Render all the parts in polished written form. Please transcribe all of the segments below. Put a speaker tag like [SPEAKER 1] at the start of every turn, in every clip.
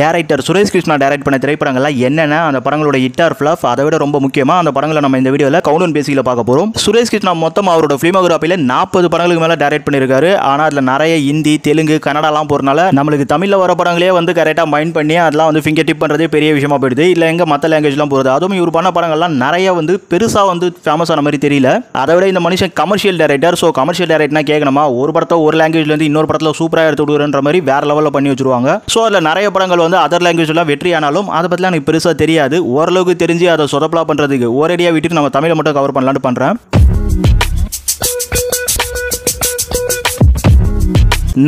[SPEAKER 1] Director Suresh Krishna direct பண்ண திரைப்படங்கள்லாம் என்னென்ன, அந்த படங்களோட ஹிட் ஆர் ஃப்ளாப், அதை விட ரொம்ப முக்கியமா அந்த படங்களை நம்ம இந்த வீடியோவில் கவுண்டவுன் பேசியில் பார்க்க போகிறோம். சுரேஷ் கிருஷ்ணா மொத்தம் அவரோட ஃபிலிமோகிராஃபியில் 40 படங்களுக்கு மேலே டைரக்ட் பண்ணியிருக்காரு. ஆனால் அதில் நிறைய ஹிந்தி, தெலுங்கு, கன்னடாலாம் போகிறனால நம்மளுக்கு தமிழில் வர படங்களே வந்து கரெக்டாக மைண்ட் பண்ணி அதெல்லாம் வந்து ஃபிங்கர் டிப் பண்ணுறதே பெரிய விஷயமா போயிடுது. இல்லை எங்கே மற்ற லாங்குவேஜ்லாம் போகிறது. அதுவும் இவர் பண்ண படங்கள்லாம் நிறைய வந்து பெருசாக வந்து ஃபேமஸ் ஆன மாதிரி தெரியல. அதை விட இந்த மனுஷன் கமர்ஷியல் டைரக்டர். ஸோ கமர்ஷியல் டைரக்டர்னா கேட்கணுமா, ஒரு படத்தை ஒரு லாங்குவேஜ்லேருந்து இன்னொரு படத்தில் சூப்பராக எடுத்து விடுறன்ற மாதிரி வேற லெவலில் பண்ணி வச்சிருவாங்க. ஸோ அதில் நிறைய படங்கள் வந்து அதர் லாங்குவேஜ்லாம் வெற்றி ஆனாலும் அதை பற்றிலாம் எனக்கு பெருசாக தெரியாது. ஓரளவுக்கு தெரிஞ்சு அதை சொதப்பலா பண்ணுறதுக்கு ஒரேடியாக விட்டுட்டு நம்ம தமிழை மட்டும் கவர் பண்ணலான்னு பண்ணுறேன்.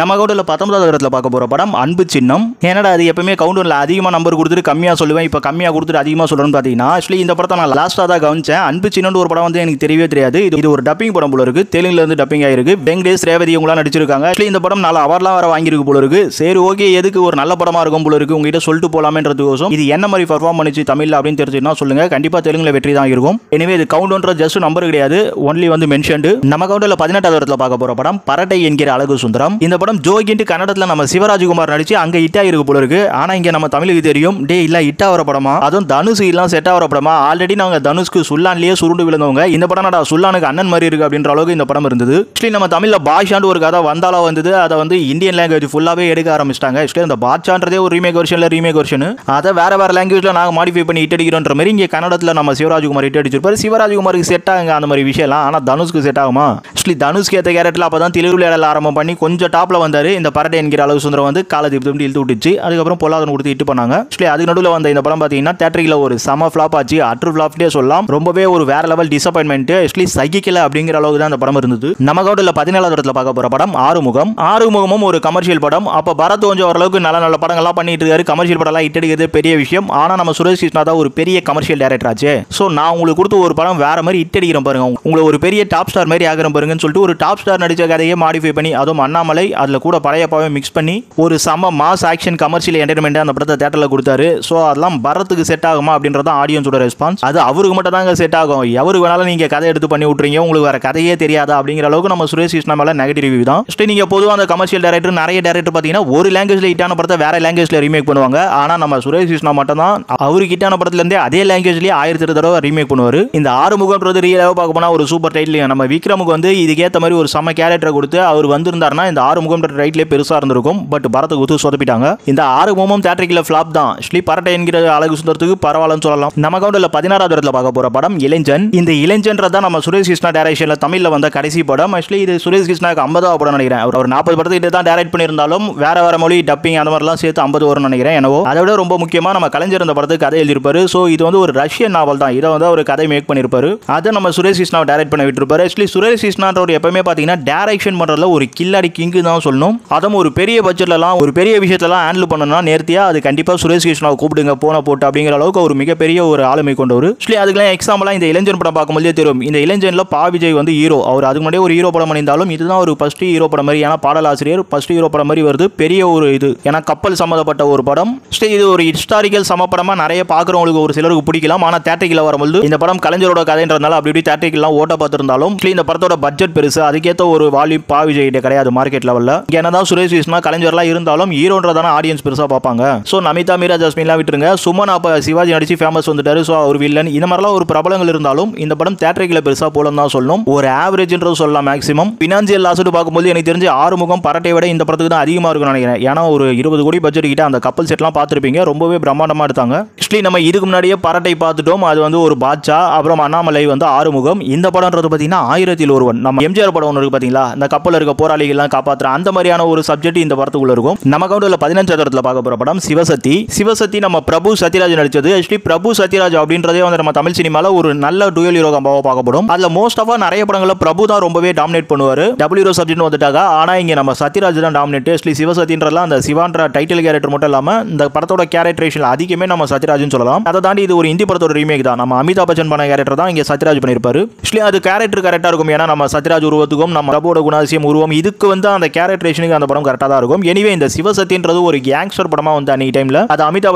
[SPEAKER 1] நம்ம கவுண்டரில் 19வது இடத்துல பார்க்க போகிற படம் அன்பு சின்னம். என்னடா அது எப்பவுமே கவுண்டரில் அதிகமாக நம்பர் கொடுத்துட்டு கம்மியாக சொல்லுவேன், இப்போ கம்மியாக கொடுத்துட்டு அதிகமாக சொல்கிறேன்னு பார்த்தீங்கன்னா, ஆக்சுவலி இந்த படத்தை நான் லாஸ்ட்டாக தான் கவனிச்சேன். அன்பு சின்னம்னு ஒரு படம் வந்து எனக்கு தெரியவே தெரியாது. இது ஒரு டப்பிங் படம் போல இருக்குது. தெலுங்குலேருந்து டப்பிங் ஆயிருக்கு. வெங்கடேஷ், ரேவதி இவங்களாம் நடிச்சிருக்காங்க. ஆக்சுவலி இந்த படம் 4 அவார்ட்லாம் வர வாங்கியிருக்கு போல இருக்குது. சரி ஓகே, எதுக்கு ஒரு நல்ல படமாக இருக்கும் போல இருக்குது, உங்ககிட்ட சொல்லிட்டு போகலாமேன்றதுக்கோசம் இது என்ன மாதிரி பர்ஃபார்ம் பண்ணிச்சு தமிழில் அப்படின்னு தெரிஞ்சுன்னா சொல்லுங்கள். கண்டிப்பாக தெலுங்குல வெற்றி தான் இருக்கும். எனவே இது கவுண்டன்ற ஜஸ்ட் நம்பர் கிடையாது, ஒன்லி வந்து மென்ஷன்டு. நம்ம கவுண்டரில் 18வது இடத்துல பார்க்க போகிற படம் பரட்டை என்கிற அழகு சுந்தரம். இந்த படம் ஜோகின்ட்டு கன்னடத்தில் நம்ம சிவராஜ்குமார் நடிச்சு அங்கே ஹிட் ஆகிருக்கு போல இருக்கு. ஆனால் இங்கே நம்ம தமிழுக்கு தெரியும், டே இல்லை ஹிட் ஆகிற படமா, அதுவும் தனுஷ் எல்லாம் செட் ஆகிற படமா. ஆல்ரெடி நாங்கள் தனுஷ்க்கு சுல்லான்லேயே சுருண்டு விழுந்தவங்க. இந்த படம் நான் சுல்லானுக்கு அண்ணன் மாதிரி இருக்கு அப்படின்ற அளவுக்கு இந்த படம் இருந்தது. ஆக்சுவலி நம்ம தமிழில் பாஷாண்டு ஒரு கதை வந்தாலா வந்தது, அதை வந்து இந்தியன் லாங்குவேஜ் ஃபுல்லாகவே எடுக்க ஆரம்பிச்சிட்டாங்க. ஆக்சுவலி அந்த பாட்சான்றதே ஒரு ரீமேக் வெர்ஷன், அதை வேற வேற லாங்குவேஜில் நாங்கள் மாடிஃபை பண்ணி ஹிட் அடிக்கிறோன்ற மாதிரி இங்கே கன்னடத்தில் நம்ம சிவராஜ்குமார் ஹிட் அடிச்சிருப்பாரு. சிவராஜ்குமாருக்கு செட் ஆகுங்க அந்த மாதிரி விஷயம்லாம். ஆனால் தனுஷ்க்கு செட் ஆகுமா? ஆக்சுவலி தனுஷ்க்கு ஏற்ற கேரக்டர் அப்போ தான் தெலுங்கு விளையாட ஆரம்பம் பண்ணி கொஞ்சம் டாப்பில் வந்தார். இந்த பரட்டை என்கிற அழகு சுந்தரம் வந்து காலதீபத்தை இழுத்து விட்டுச்சு. அதுக்கப்புறம் பொல்லாதன் கொடுத்து ஹிட் பண்ணாங்க. ஆக்சுவலி அதுக்கு நடுவில் வந்த இந்த படம் பார்த்தீங்கன்னா தேட்டரில் ஒரு சம ஃபிளாப் ஆச்சு. அட்ரு ஃபிளாப்டே சொல்லலாம். ரொம்பவே ஒரு வேற லெவல் டிசப்பாயின்மெண்ட். ஆக்சுவலி சகிக்கல அப்படிங்கிற அளவுக்கு தான் அந்த படம் இருந்தது. நம்ம கவுண்டரில் 17வது இடத்துல பார்க்க போற படம் ஆறுமுகம். ஆறுமுகமும் ஒரு கமர்ஷியல் படம். அப்போ பரத் கொஞ்சம் ஓரளவுக்கு நல்ல நல்ல படங்கள்லாம் பண்ணிட்டு இருக்காரு. கமர்ஷியல் படம்லாம் ஹிட் அடிக்கிறது பெரிய விஷயம். ஆனால் நம்ம சுரேஷ் கிருஷ்ணா தான் ஒரு பெரிய கமர்ஷியல் டைரக்டர் ஆச்சு. ஸோ நான் உங்களுக்கு கொடுத்த ஒரு படம் வேற மாதிரி ஹிட் அடிக்கிறேன் பாருங்க, உங்களை ஒரு பெரிய டாப் ஸ்டார் மாதிரி ஆகிறேன் பாருங்கன்னு சொல்லிட்டு ஒரு டாப் ஸ்டார் நடிச்ச கதையை மாடிஃபை பண்ணி, அதுவும் அண்ணாமலை அதில் கூட பழையப்பாவே மிக்ஸ் பண்ணி ஒரு சம மாஸ் ஆக்ஷன் கமர்ஷியல் என்டர்டைன்மெண்ட் அந்த படத்தை தியேட்டர்ல கொடுத்தாரு. ஸோ அதெல்லாம் பரத்துக்கு செட் ஆகுமா அப்படின்றத ஆடியன்ஸோட ரெஸ்பான்ஸ். அது அவருக்கு மட்டும் தாங்க செட் ஆகும். எவருக்கு வேணாலும் நீங்க கதை எடுத்து பண்ணி விட்டுறீங்க, உங்களுக்கு வேற கதையே தெரியாதா அப்படிங்கிற அளவுக்கு நம்ம சுரேஷ் கிருஷ்ணா மேல நெகட்டிவ் ரிவ்யூ தான். நீங்க பொதுவாக அந்த கமர்ஷியல் டைரக்டர் நிறைய டைரக்டர் பார்த்தீங்கன்னா ஒரு லாங்குவேஜ்ல ஹிட்டான படத்தை வேற லாங்குவேஜ்ல ரீமேக் பண்ணுவாங்க. ஆனா நம்ம சுரேஷ் கிருஷ்ணா மட்டும் தான் அவருக்கு ஹிட்டான படத்துல இருந்தே அதே லாங்குவேஜ்லயே 1000 தடவை ரீமேக் பண்ணுவாரு. இந்த ஆறுமுகம்ன்றது ரியலாக பார்க்க போனா ஒரு சூப்பர் டைட்டில். நம்ம விக்ரமுக்கு வந்து இதுக்கேற்ற மாதிரி ஒரு சம கேரக்டரை கொடுத்து அவர் வந்திருந்தாருன்னா இந்த ஆறுமுகம் டைட்டிலே பெருசா இருந்திருக்கும். பட் பரத்துக்கு ஊத்து சொதப்பிட்டாங்க. இந்த ஆறுமுகமும் தியேட்டரிக்கல ஃபிளாப் தான். ஆக்சுவலி பரட்டை என்கிற அழகு சுந்தரத்துக்கு பரவாயில்லன்னு சொல்லலாம். நம்ம கவுண்டர்ல 16வது இடத்துல பார்க்க போற படம் இளைஞன். இந்த இளைஞன்றத நம்ம சுரேஷ் கிருஷ்ணா டைரக்ஷன்ல தமிழ்ல வந்த கடைசி படம். ஆக்சுவலி இது சுரேஷ் கிருஷ்ணாக்கு 50வது படம் நினைக்கிறேன். அவர் 40 படத்துக்கிட்ட தான் டைரக்ட் பண்ணியிருந்தாலும் வேற வேற மொழி டப்பிங் அந்த மாதிரிலாம் சேர்த்து 50 வரும்னு நினைக்கிறேன். என்னவோ அதை விட ரொம்ப முக்கியமா நம்ம கலைஞர் இந்த படத்துக்கு கதை எழுதியிருப்பாரு. ஸோ இது வந்து ஒரு ரஷ்யன் நாவல் தான். இதை வந்து ஒரு கதை மேக் பண்ணியிருப்பாரு. அதை நம்ம சுரேஷ் கிருஷ்ணா டைரக்ட் பண்ணி விட்டுருப்பாரு. ஆக்சுவலி சுரேஷ் கிருஷ்ணான்றவர் எப்பவுமே பார்த்தீங்கன்னா டைரக்ஷன் பண்றதுல ஒரு கில்லாடி கிங் தான் சொல்லணும். அதுவும் ஒரு பெரிய பட்ஜெட்லாம் ஒரு பெரிய விஷயத்தெல்லாம் ஹேண்டில் பண்ணணும்னா நேர்த்தியா அது கண்டிப்பா சுரேஷ் கிருஷ்ணாவை கூப்பிடுங்க போன போட்டு அப்படிங்கிற அளவுக்கு ஒரு மிகப்பெரிய ஒரு ஆளுமை கொண்டவர். ஆக்சுவலி அதுக்கெல்லாம் எக்ஸாம்பிளா இந்த இளைஞன் படம் பார்க்கும்போதே தெரியும். இந்த இளைஞன்ல பா விஜய் வந்து ஹீரோ. அவர் அதுக்கு முன்னாடியே ஒரு ஹீரோ படம் பண்ணியிருந்தாலும் இதுதான் ஒரு ஃபர்ஸ்ட் ஹீரோ படம் மாதிரி. ஏன்னா பாடலாசிரியர் ஃபர்ஸ்ட் ஹீரோ படம் மாதிரி வருது. பெரிய ஒரு இது ஏன்னா கப்பல் சம்மந்தப்பட்ட ஒரு படம். இது ஒரு ஹிஸ்டாரிக்கல் சமப்படமா நிறைய பார்க்குறவங்களுக்கு ஒரு சிலருக்கு பிடிக்கலாம். ஆனால் தேட்டரிக்கல வரும்போது இந்த படம் கலைஞரோட கதைன்றதுனால அப்படி இப்படி தேட்டரிக்கெல்லாம் ஓட்ட பார்த்துருந்தாலும் இந்த படத்தோட பட்ஜெட் பெருசு. அதுக்கேற்ற ஒரு வால்யூம் பா விஜய் கிடையாது மார்க்கெட் லெவலில். என்னதான் சுரேஷ் கிருஷ்ணா கலைஞர்லாம் இருந்தாலும் ஹீரோன்றதான ஆடியன்ஸ் பெருசா பார்ப்பாங்க. ஸோ நமிதா மீரா ஜாஸ்மின்லாம் விட்டுருங்க. சுமன் அப்போ சிவாஜி நடிச்சு ஃபேமஸ் வந்துட்டாரு. ஸோ அவர் வில்லன் இந்த மாதிரிலாம் ஒரு பிரபலங்கள் இருந்தாலும் இந்த படம் தேட்டரிக்கல பெருசா போலன்னு தான் சொல்லணும். ஒரு ஆவரேஜ்ன்றது சொல்லலாம். மேக்ஸிமம் ஃபினான்சியல் லாஸ் பார்க்கும்போது எனக்கு தெரிஞ்சு ஆறுமுகம் பரட்டை விட இந்த படத்துக்கு தான் அதிகமாக இருக்கும்னு நினைக்கிறேன். ஏன்னா ஒரு 20 கோடி பட்ஜெட் கிட்ட அந்த கப்பல் செட்லாம் பார்த்துருப்பீங்க. ரொம்பவே பிரம்மாண்டமாக எடுத்தாங்க. ஆக்சுவலி நம்ம இதுக்கு முன்னாடியே பரட்டை பார்த்துட்டோம். அது வந்து ஒரு பாட்சா. அப்புறம் அண்ணாமலை வந்து ஆறுமுகம். இந்த படம்ன்றது பார்த்தீங்கன்னா 1000ல் ஒருவன். நம்ம எம்ஜிஆர் படம் ஒன்று இருக்கு பார்த்தீங்களா, இந்த கப்பல் இருக்க போராளிகள்லாம் காப்பாற்றுற அந்த மாதிரியான ஒரு சப்ஜெக்ட் இந்த படத்துக்குள்ள இருக்கும். நம்ம கவுண்டர்ல 15வது இடத்துல பார்க்க போற படம் சிவசக்தி. சிவசக்தி நம்ம பிரபு சத்யராஜ் நடிச்சது. ஆக்சுவலி பிரபு சத்யராஜ் அப்படின்றதே வந்து நம்ம தமிழ் சினிமால ஒரு நல்ல டூயல் ஹீரோ கம்பாவா பார்க்கப்படும். அதுல மோஸ்ட் ஆஃப் நிறைய படங்கள்ல பிரபு தான் ரொம்பவே டாமினேட் பண்ணுவாரு. டபுள் ஹீரோ சப்ஜெக்ட் வந்துட்டாங்க. ஆனா இங்க நம்ம சத்யராஜ் தான் டாமினேட். ஆக்சுவலி சிவசக்தின்றலாம் அந்த சிவான்ற டைட்டில் கேரக்டர் மட்டும் இல்லாம இந்த படத்தோட கேரக்டரேஷன் அதிகமே நம்ம சத்யராஜ்னு சொல்லலாம். அதை தாண்டி இது ஒரு ஹிந்தி படத்தோட ரீமேக் தான். நம்ம அமிதாப் பச்சன் பண்ண கேரக்டர் தான் இங்க சத்யராஜ் பண்ணிருப்பாரு. ஆக்சுவலி அது கேரக்டர் கரெக்டா இருக்கும். ஏன்னா நம்ம சத்யராஜ் உருவத்துக்கும் நம்ம பிரபுவோட குணாதிசயம் உருவம் இதுக்கு வந்து அந்த கேரக்டரேஷனுக்கு அந்த படம் கரெக்டாக தான் இருக்கும். எனிவே இந்த சிவசக்தின்றது ஒரு கேங்ஸ்டர் படமாக வந்து அன்னைக்கு டைமில் அது அமிதாப்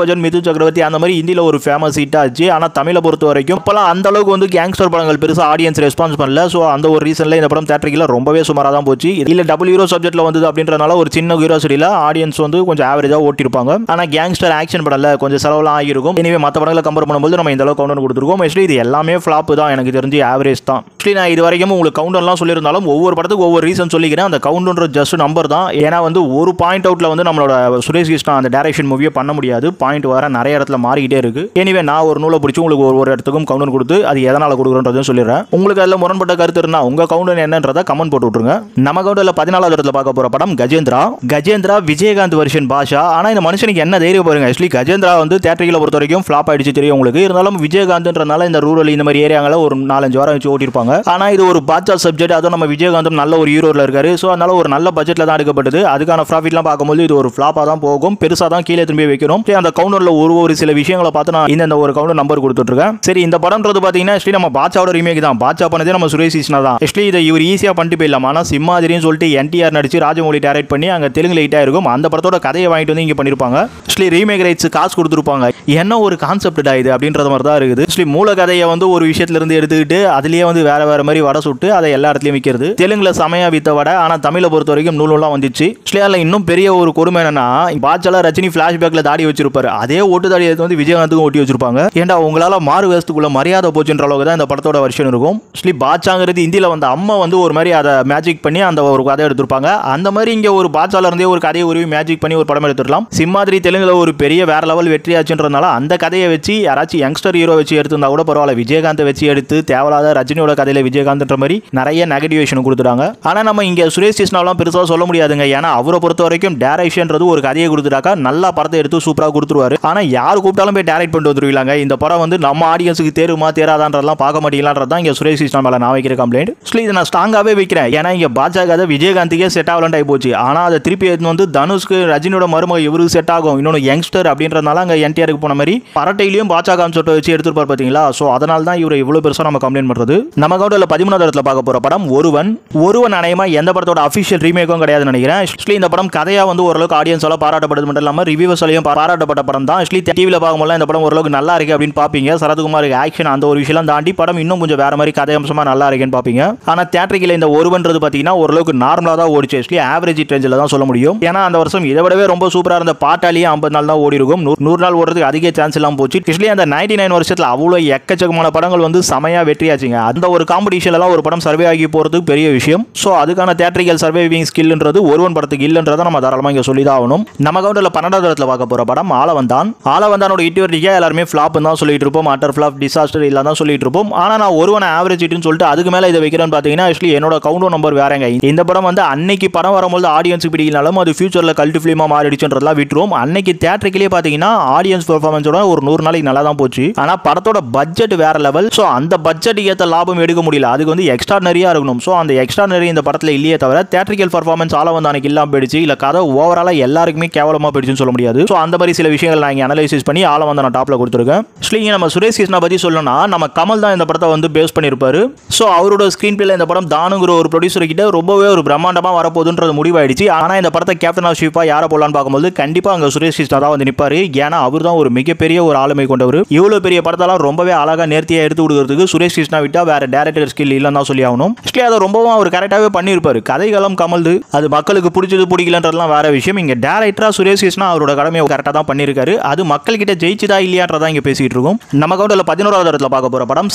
[SPEAKER 1] பச்சன், மிதுன் சக்கரவர்த்தி அந்த மாதிரி ஹிந்தியில் ஒரு ஃபேமஸ் ஹிட் ஆச்சு. ஆனால் தமிழை பொறுத்த வரைக்கும் இப்போலாம் அந்த அளவுக்கு வந்து கேங்ஸ்டர் படங்கள் பெருசாக ஆடியன்ஸ் ரெஸ்பான்ஸ் பண்ணல. ஸோ அந்த ஒரு ரீசனில் இந்த படம் தேட்டரில் ரொம்பவே சுமாராக தான் போச்சு. இல்லை டபுள் ஹீரோ சப்ஜெக்ட்டில் வந்தது அப்படின்றனால ஒரு சின்ன ஹீரோசிட்டியில் ஆடியன்ஸ் வந்து கொஞ்சம் ஆவரேஜாக ஓட்டிருப்பாங்க. ஆனால் கேங்ஸ்டர் ஆக்ஷன் படம்ல கொஞ்சம் செலவுலாம் ஆகிருக்கும். எனிவே மற்ற படங்களை கம்பேர் பண்ணும்போது நம்ம இந்த அளவுக்கு கவுண்டர் கொடுத்துருக்கோம். ஆக்சுவலி இது எல்லாமே ஃப்ளாப் தான், எனக்கு தெரிஞ்சு ஆவரேஜ் தான். ஆக்சுவலி நான் இது வரைக்கும் உங்களுக்கு கவுண்டர்லாம் சொல்லியிருந்தாலும் ஒவ்வொரு படத்துக்கு ஒவ்வொரு ரீசன் சொல்லிக்கிறேன். அந்த கவுண்டர் ஜஸ்ட் நம்பர் தான். ஏன்னா வந்து ஒரு பாயிண்ட் அவுட்ல வந்து நம்மளோட சுரேஷ் கிருஷ்ணா அந்த டைரக்ஷன் மூவியை பண்ண முடியாது. பாயிண்ட் வர நிறைய இடத்துல மாறிக்கிட்டே இருக்கு. எனிவே நான் ஒரு நூலை பிடிச்சி உங்களுக்கு ஒரு இடத்துக்கும் கவுண்டர் கொடுத்து அது எதனால கொடுக்குறோன்றதையும் சொல்லிடுறேன். உங்களுக்கு அதில் முரண்பட்ட கருத்து இருந்தா உங்க கவுண்டர் என்னன்றதை கமெண்ட் போட்டு விட்டுருங்க. நம்ம கவுண்டர்ல 14வது இடத்துல பார்க்க போற படம் கஜேந்திரா விஜயகாந்த் வெர்ஷன் பாஷா. ஆனா இந்த மனுஷனுக்கு என்ன தைரியம் பாருங்க. ஆக்சுவலி கஜேந்திரா வந்து தேட்டரிகளை பொறுத்த வரைக்கும் ஃபிளாப் ஆயிடுச்சு தெரியும் உங்களுக்கு. இருந்தாலும் விஜயகாந்த்ன்றனால இந்த ரூரல் இந்த மாதிரி ஏரியாங்களை ஒரு 4-5 வாரம் வச்சு ஓட்டிருப்பாங்க. ஆனா இது ஒரு பாட்சா சப்ஜெக்ட். அதுவும் நம்ம விஜயகாந்தும் நல்ல ஒரு ஹீரோல இருக்காரு. ஸோ அதனால ஒரு நல்ல பட்ஜெட்ல தான் எடுக்கப்பட்டது. அதுக்கான ப்ராஃபிட்லாம் பார்க்கும்போது இது ஒரு ஃபிளாப்பா தான் போகும். பெருசா தான் கீழே திரும்பி வைக்கணும். அந்த கவுண்டர்ல ஒரு சில விஷயங்களை பார்த்து நான் இந்த ஒரு கவுண்டர் நம்பர் கொடுத்துட்டு இருக்கேன். சரி, இந்த படம்ன்றது பாத்தீங்கன்னா நம்ம பாட்சாவோட ரீமேக் தான். பாட்சா பண்ணதே நம்ம சுரேஷ் கிருஷ்ணா தான். ஆக்சுவலி இதை இவர் ஈஸியா பண்ணிட்டு போயிடலாம். ஆனா சிம்மாதிரின்னு சொல்லிட்டு NTR நடிச்சு ராஜமௌலி டைரக்ட் பண்ணி அங்க தெலுங்குல ஹிட் ஆயிருக்கும். அந்த படத்தோட கதையை வாங்கிட்டு வந்து இங்க பண்ணிருப்பாங்க. ஆக்சுவலி ரீமேக் ரைட்ஸ் காசு கொடுத்துருப்பாங்க. என்ன ஒரு கான்செப்ட் இது அப்படின்றது மாதிரி தான் இருக்குது. ஆக்சுவலி மூல கதையை வந்து ஒரு விஷயத்துல இருந்து எடுத்துக்கிட்டு அதுலயே வந்து வேற மாதிரி வடை சுட்டு அதை எல்லா இடத்துலயும் விற்கிறது. தெலுங்குல சமயா வித்த வடை. ஆனா தமிழை பொறுத்த வரைக்கும் நூலாம் வந்துச்சு. ஆக்சுவலி இன்னும் பெரிய ஒரு கொடுமை என்னன்னா பாட்சால ரஜினி பிளாஷ்பேக்ல தாடி வச்சிருப்பாரு. அதே ஓட்டு தாடி வந்து விஜயகாந்துக்கும் ஓட்டி வச்சிருப்பாங்க. ஏன்டா உங்களால மாறு வேஷத்துக்குள்ள மரியாதை போச்சுன்ற அளவுக்கு தான் இந்த படத்தோட வருஷன் இருக்கும். ஆக்சுவலி பாட்சாங்கிறது இந்தியில வந்த அம்மா வந்து ஒரு மாதிரி அதை மேஜிக் பண்ணி அந்த ஒரு கதை எடுத்திருப்பாங்க. அந்த மாதிரி இங்க ஒரு பாட்சால இருந்தே ஒரு கதையை உருவி மேஜிக் பண்ணி ஒரு படம் எடுத்துடலாம். சிம்மாதிரி தெலுங்குல ஒரு பெரிய வேற லெவல் வெற்றி ஆச்சுன்றதுனால அந்த கதையை வச்சு யாராச்சும் யங்ஸ்டர் ஹீரோ வச்சு எடுத்திருந்தா கூட பரவாயில்ல. விஜயகாந்த் வச்சு எடுத்து தேவையில்லாத ரஜினியோட கதையில விஜயகாந்த்ன்ற மாதிரி நிறைய நெகட்டிவேஷன் கொடுத்துட்டாங்க. ஆனா நம்ம இங்க சுரேஷ் கிருஷ்ணாவெல்லாம் பெருசா சொல்ல முடியாதுங்க. ஏன்னா அவரை பொறுத்த வரைக்கும் டைரக்ஷன்றது ஒரு கதையை கொடுத்துட்டாக்கா நல்லா படத்தை எடுத்து சூப்பரா கொடுத்துருவாரு. ஆனா யார் கூப்பிட்டாலும் போய் டைரக்ட் பண்ணிட்டு வந்துருவாங்க. இந்த படம் வந்து நம்ம ஆடியன்ஸுக்கு தேருமா தேராதான்றதெல்லாம் பார்க்க மாட்டீங்களான்றதான் இங்க சுரேஷ் கிருஷ்ணா மேல நான் வைக்கிற கம்ப்ளைண்ட். இதை நான் ஸ்ட்ராங்காவே வைக்கிறேன். ஏன்னா இங்க பாட்சா கதை விஜயகாந்துக்கே செட் ஆகலன்னு ஆகி போச்சு. ஆனா அதை திருப்பி எடுத்து வந்து தனுஷ்க்கு ரஜினியோட மருமக இவருக்கு செட் ஆகும். இன்னொன்று யங்ஸ்டர் அப்படின்றதுனால அங்க NTRக்கு போன மாதிரி பரட்டையிலையும் பாட்சா கான்செப்ட் வச்சு எடுத்துருப்பார் பாத்தீங்களா. சோ அதனால தான் இவரை இவ்வளவு பெருசா நம்ம கம்ப்ளைண்ட் பண்றது. நம்ம கவுண்டர்ல 13வது இடத்துல பார்க்க போற படம் ஒருவன் அநேகமா எந்த படத்தோட அபிஷியல் ரீமேக்கும் கிடையாதுன்னு நினைக்கிறேன். ஆக்சுவலி இந்த படம் கதையா வந்து ஓரளவுக்கு ஆடியன்ஸால பாராட்டப்பட்டது மட்டும் இல்லாம ரிவ்யூவர்ஸாலையும் பாராட்டப்பட்ட படம் தான். ஆக்சுவலி டிவில பார்க்கும்போது இந்த படம் ஓரளவுக்கு நல்லா இருக்கு அப்படின்னு பாப்பீங்க. சரத்குமார் ஆக்ஷன் அந்த ஒரு விஷயம் தாண்டி படம் இன்னும் கொஞ்சம் வேற மாதிரி கதை அம்சமா நல்லா இருக்குன்னு பாப்பீங்க. ஆனா தியேட்டரிக்கல இந்த ஒருவன்றது பாத்தீங்கன்னா ஓரளவுக்கு நார்மலா தான் ஓடிச்சு. ஆக்சுவலி ஆவரேஜ் ரேஞ்சில தான் சொல்ல முடியும். ஏன்னா அந்த வருஷம் இதை விடவே ரொம்ப சூப்பரா இருந்த பாட்டாலியே 50 நாள் தான் ஓடி இருக்கும். 100 நாள் ஓடுறதுக்கு அதிக சான்ஸ் எல்லாம் போச்சு. ஆக்சுவலி அந்த 99 வருஷத்துல அவ்வளவு எக்கச்சக்கமான படங்கள் வந்து செமையா வெற்றியாச்சுங்க. அந்த ஒரு காம்படிஷன்ல எல்லாம் ஒரு படம் சர்வே ஆகி போறது பெரிய விஷயம். சோ அதுக்கான தியேட்டரிக்கல் சர்வைவிங் ஸ்கில்ன்றது ஒருவன் படத்துக்கு இல்லன்றதை நம்ம தாராளமா இங்க சொல்லி தான் ஆகணும். நம்ம கவுண்டர்ல 12வது இடத்துல பார்க்க போற படம் ஆளவந்தானோட இட்டுவர்ட்டிக்கா எல்லாருமே ஃபிளாப் தான் சொல்லிட்டு இருப்போம். அட்டர் ஃபிளாப் டிசாஸ்டர் இல்ல தான் சொல்லிட்டு இருப்போம். ஆனா நான் ஒருவன் ஆவரேஜ் ஹிட்னு சொல்லிட்டு அதுக்கு மேல இதை வைக்கிறேன்னு பாத்தீங்கன்னா ஆக்சுவலி என்னோட கவுண்டர் நம்பர் வேறங்க. இந்த படம் வந்து அன்னைக்கு படம் வரும்போது ஆடியன்ஸ் பிடிக்கனாலும் அது ஃபியூச்சர்ல கல்ட் ஃபிலிமா மாறிடுச்சுன்றதெல்லாம் விட்டுரும். அன்னைக்கு தியேட்டரிக்கலே பாத்தீங்கன்னா ஆடியன்ஸ் பெர்ஃபார்மன்ஸோட ஒரு 100 நாளைக்கு நல்லா தான் போச்சு. ஆனா படத்தோட பட்ஜெட் வேற லெவல். சோ அந்த பட்ஜெட் ஏத்த லாபம் எடுக்க முடியல. அதுக்கு வந்து எக்ஸ்ட்ரானரியா இருக்கணும். சோ அந்த எக்ஸ்ட்ரானரி இந்த படத்துல இல்லையே தவிர தியேட்டரிக்கல் பெர்ஃபார்மன்ஸ் ஆளவந்தானுக்கு இல்லாம போயிடுச்சு. இல்ல கதை ஓவராலா எல்லாருக்குமே கேவலமா போயிடுச்சுன்னு சொல்ல முடியாது. சோ அந்த மாதிரி சில விஷயங்கள் நான் அனலைசிஸ் பண்ணி ஆளவந்தான டாப்ல கொடுத்துருக்கேன். ஆக்சுவலி நம்ம சுரேஷ் கிருஷ்ணா பத்தி சொல்லணும்னா நம்ம கமல் தான் இந்த படத்தை வந்து பேஸ் பண்ணிருப்பாரு. சோ அவரோட ஸ்கிரீன் பிளேல இந்த படம் தானுங்கிற ஒரு ப்ரொடியூசர் கிட்ட ரொம்பவே ஒரு பிரம்மாண்டமா வரப்போகுதுன்றது முடிவாயிடுச்சு. ஆனா இந்த படத்தை கேப்டன் ஆஃப் ஷிப்பா யாரை போடலான்னு பார்க்கும்போது கண்டிப்பா அங்க சுரேஷ் கிருஷ்ணா தான் வந்து நிப்பாரு. ஏன்னா அவர் தான் ஒரு மிகப்பெரிய ஒரு ஆளுமை கொண்டவர். இவ்வளவு பெரிய படத்தெல்லாம் ரொம்பவே அழகா நேர்த்தியா எடுத்து கொடுக்கிறதுக்கு சுரேஷ் கிருஷ்ணா விட்டா வேற டைரக்டர் ஸ்கில் இல்லைன்னு தான் சொல்லி ஆகணும். அதை ரொம்பவும் அவர் கரெக்டாவே பண்ணிருப்பாரு. கதைகளம் கமல்து அது மக்களுக்கு பிடிச்சது பிடிக்கலன்றதுலாம் வேற விஷயம். இங்க டைரக்டரா சுரேஷ் கிருஷ்ணா அவரோட கடமையை கரெக்டா தான் பண்ணிருக்காரு. அது மக்கள் கிட்ட ஜெயிச்சுதா இல்லையான்றதான் இங்க பேசிட்டு இருக்கோம். நம்ம கவுண்டர்ல 11வது இடத்துல பார்க்க போற படம்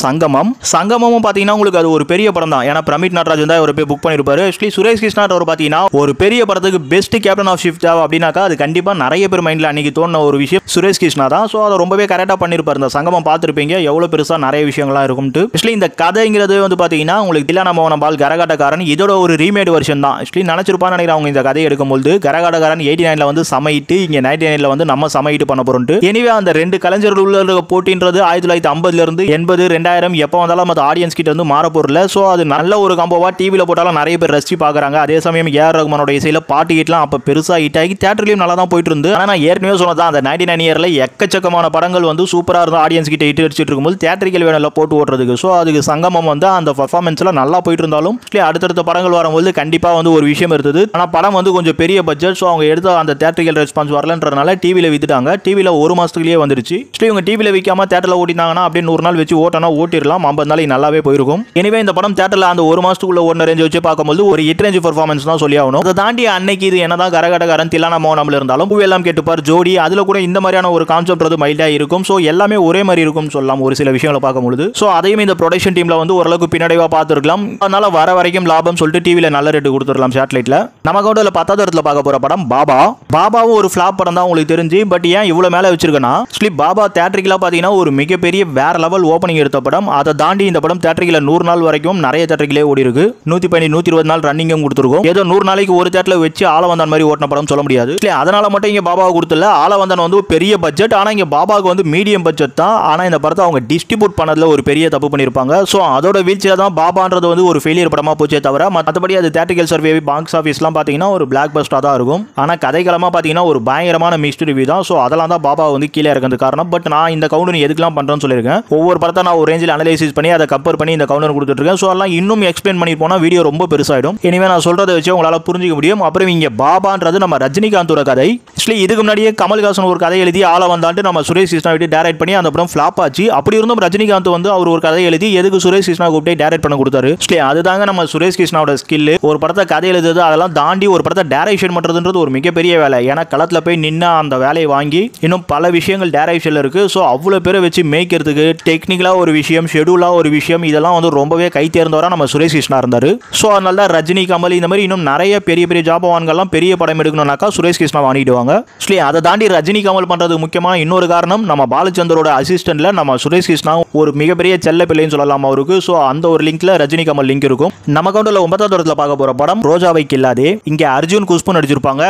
[SPEAKER 1] சங்கமமும் பாத்தீங்கன்னா உங்களுக்கு அது ஒரு பெரிய படம் தான். ஏன்னா பிரமிட் நடராஜன் தான் ஒரு புக் பண்ணிருப்பாரு. ஆக்சுவலி சுரேஷ் கிருஷ்ணா அவர் பாத்தீங்கன்னா ஒரு பெரிய படத்துக்கு பெஸ்ட் கேப்டன் ஆஃப் ஷிப் அப்படின்னாக்கா அது கண்டிப்பா நிறைய பேர் மைண்ட்ல அன்னைக்கு தோணுன ஒரு விஷயம் சுரேஷ் கிருஷ்ணா தான். சோ அதை ரொம்பவே கரெக்டா பண்ணிருப்பாரு. இந்த சங்கமம் பார்த்திருப்பீங்க எவ்வளவு பெருசா நிறைய விஷயங்கள்லாம் இருக்கும்ட்டு. ஆக்சுவலி இந்த கதைங்கிறது வந்து பாத்தீங்கன்னா உங்களுக்கு தில்லானா மோகன் பால் கரகாட்டக்காரன் இதோட ஒரு ரீமேட் வெர்ஷன் தான். ஆக்சுவலி நினைச்சிருப்பான்னு நினைக்கிறேன் அவங்க இந்த கதையை எடுக்கும்போது கரகாட்டக்காரன் 89ல வந்து சமையிட்டு இங்க 99ல வந்து நம்ம சமையிட்டு பண்ண போறோம். எனிவே அந்த ரெண்டு கலைஞர்கள் உள்ள போட்டின்றது 1950ல இருந்து 80 2000 எப்போ வந்தாலும் அது ஆடியன்ஸ் கிட்ட இருந்து மாற போறல. சோ அது நல்ல ஒரு காம்போவா டிவில போட்டாலும் நிறைய பேர் ரசிச்சு பாக்குறாங்க. அதே சமயம் ஏஆர் ரஹ்மானோட இசையில பாட்டு ஹிட்லாம் அப்ப பெருசா ஹிட் ஆகி தியேட்டர்லயும் நல்லா தான் போயிட்டு இருந்து. ஆனா நான் ஏற்கனவே சொன்னதான் அந்த 99 இயர்ல எக்கச்சக்கமான படங்கள் வந்து சூப்பரா இருந்த ஆடியன்ஸ் கிட்ட ஹிட் அடிச்சிட்டு இருக்கும்போது தியேட்டரிக்கல் வேணல போட்டு ஓட்டுறதுக்கு. சோ அதுக்கு சங்கமம் வந்து அந்த பர்ஃபார்மன்ஸ்ல நல்லா போயிட்டு இருந்தாலும் அடுத்தடுத்த படங்கள் வரும்போது கண்டிப்பா வந்து ஒரு விஷயம் இருந்தது. ஆனா படம் வந்து கொஞ்சம் பெரிய பட்ஜெட், ஸோ அவங்க எடுத்த அந்த தியேட்டரிக்கல் ரெஸ்பான்ஸ் வரலன்றதுனால டிவியில் வித்துட்டாங்க. டிவியில் ஒரு மாசத்துக்குள்ளேயே வந்துருச்சு. இவங்க டிவியில் விற்காம தேட்டரில் ஓட்டினாங்கன்னா அப்படியே 100 நாள் வச்சு ஓட்டனா ஓட்டிடலாம், 50 நாளைக்கு நல்லாவே போயிருக்கும். எனவே இந்த படம் தேட்டரில் அந்த ஒரு மாசத்துக்குள்ள ஓடின ரேஞ்ச் வச்சு பார்க்கும்போது ஒரு ஹிட் ரேஞ்ச் பர்ஃபார்மன்ஸ் தான் சொல்லி ஆகணும். அதை தாண்டி அன்னைக்கு இது என்னதான் கரகடகரன் தில்லானா மோனம்ல இருந்தாலும் பூ எல்லாம் கேட்டுப்பார் ஜோடி, அதுல கூட இந்த மாதிரியான ஒரு கான்செப்ட் வந்து மைல்டா இருக்கும். ஸோ எல்லாமே ஒரே மாதிரி இருக்கும் சொல்லலாம் ஒரு சில விஷயங்களை பார்க்கும்போது. ஸோ அதையும் இந்த ப்ரொடக்ஷன் டீம்ல வந்து ஓரளவுக்கு பின்னடைவா பார்த்துருக்கலாம். அதனால வர வரைக்கும் லாபம் சொல்லிட்டு டிவியில் நல்ல ரேட்டு கொடுத்துடலாம் சேட்டலைட்ல. நமக்கு கூட 10வது இடத்துல பார்க்க போற படம் பாபா. பாபாவும் ஒரு ஃபிளாப் படம் தான் உங்களுக்கு தெரிஞ்சு. பட் ஏன் இவ்வளவு மேல வச்சிருக்கேன்னா பாபா தியேட்டரிக்கலா பாத்தீங்கன்னா ஒரு மிகப்பெரிய வேற லெவல் ஓப்பனிங் எடுத்த படம். அதை தாண்டி இந்த படம் தியேட்டரிக்கல 100 நாள் வரைக்கும் நிறைய தியேட்டரிக்கலே ஓடி இருக்கு. 115 120 நாள் ரன்னிங்கும் கொடுத்துருக்கும். ஏதோ 100 நாளைக்கு ஒரு தியேட்டர்ல வச்சு ஆளவந்தான் மாதிரி ஓட்டின படம் சொல்ல முடியாது. அதனால மட்டும் இங்க பாபாவை கொடுத்துல. ஆளவந்தான் வந்து பெரிய பட்ஜெட், ஆனா இங்க பாபாவுக்கு வந்து மீடியம் பட்ஜெட் தான். ஆனா இந்த படத்தை அவங்க டிஸ்ட்ரிபியூட் பண்ணதுல ஒரு பெரிய தப்பு பண்ணிருப்பாங்க. ஸோ அதோட வீழ்ச்சியில தான் பாபான்றது வந்து ஒரு ஃபெயிலியர் படமா போச்சே தவிர மற்றபடி அது தியேட்டரிக்கல் சர்வே பாக்ஸ் ஆஃபீஸ்லாம் பார்த்தீங்கன்னா ஒரு பிளாக் பஸ்டா தான் இருக்கும். ஆனால் கதைக்களமாக பார்த்தீங்கன்னா ஒரு பயங்கரமான மிக்ஸ்டு ரிவ்யூ தான். ஸோ அதெல்லாம் தான் பாபா வந்து கீழே இருக்கிறது காரணம். பட் நான் இந்த கவுண்டர் எதுக்கெல்லாம் பண்ணுறேன்னு சொல்லியிருக்கேன். ஒவ்வொரு படத்தை நான் ஒரு ரேஞ்சில் அனலைசிஸ் பண்ணி அதை கம்பேர் பண்ணி இந்த கவுண்டர் கொடுத்துருக்கேன். ஸோ அதெல்லாம் இன்னும் எக்ஸ்பிளைன் பண்ணி போனால் வீடியோ ரொம்ப பெருசாயிடும். எனவே நான் சொல்றதை வச்சு உங்களால் புரிஞ்சிக்க முடியும். அப்புறம் இங்கே பாபான்றது நம்ம ரஜினிகாந்தோட கதை. இதுக்கு முன்னாடியே கமல்ஹாசன் ஒரு கதை எழுதி ஆள வந்தாண்டு நம்ம சுரேஷ் கிருஷ்ணா விட்டு டைரக்ட் பண்ணி அந்த படம் ஃபிளாப் ஆச்சு. அப்படி இருந்தும் ரஜினிகாந்த் வந்து அவர் ஒரு கதை எழுதி எதுக்கு சுரேஷ் கிருஷ்ணா கூப்பிட்டு டைரக்ட் பண்ண கொடுத்தாரு. அதுதாங்க நம்ம சுரேஷ் கிருஷ்ணாவோட ஸ்கில். ஒரு படத்தை கதை எழுதுறது அதெல்லாம் தாண்டி ஒரு படத்தை டைரக்ஷன் பண்றதுன்றது ஒரு மிகப்பெரிய வேலை. ஏன்னா களத்துல போய் நின்று அந்த வேலையை வாங்கி இன்னும் பல விஷயங்கள் டைரக்ஷன்ல இருக்கு. ஸோ அவ்வளோ பேரை வச்சு மேய்க்கிறதுக்கு டெக்னிக்கலா ஒரு விஷயம், ஷெடியூலா ஒரு விஷயம், இதெல்லாம் வந்து ரொம்பவே கை தேர்ந்தவரா நம்ம சுரேஷ் கிருஷ்ணா இருந்தாரு. ஸோ அதனால தான் ரஜினி, கமல் இந்த மாதிரி இன்னும் நிறைய பெரிய பெரிய ஜாபவான்கள்லாம் பெரிய படம் எடுக்கணும்னாக்கா சுரேஷ் கிருஷ்ணா வாங்கிடுவாங்க. அதை தாண்டி ரஜினி, கமல் பண்றது முக்கியமான இன்னொரு காரணம் நம்ம பாலச்சந்தரோட அசிஸ்டன்ட்ல நம்ம சுரேஷ் கிருஷ்ணா ஒரு மிகப்பெரிய செல்ல பிள்ளைன்னு சொல்லலாம் அவருக்கு. ஸோ அந்த ஒரு லிங்க்ல ரஜினி, கமல் லிங்க் இருக்கும். நம்ம கவுண்டர்ல 9வது இடத்துல பார்க்க போற படம் ரோஜாவை கில்லாதே. இங்க அர்ஜுன், குஷ்பு நடிச்சிருப்பாங்க.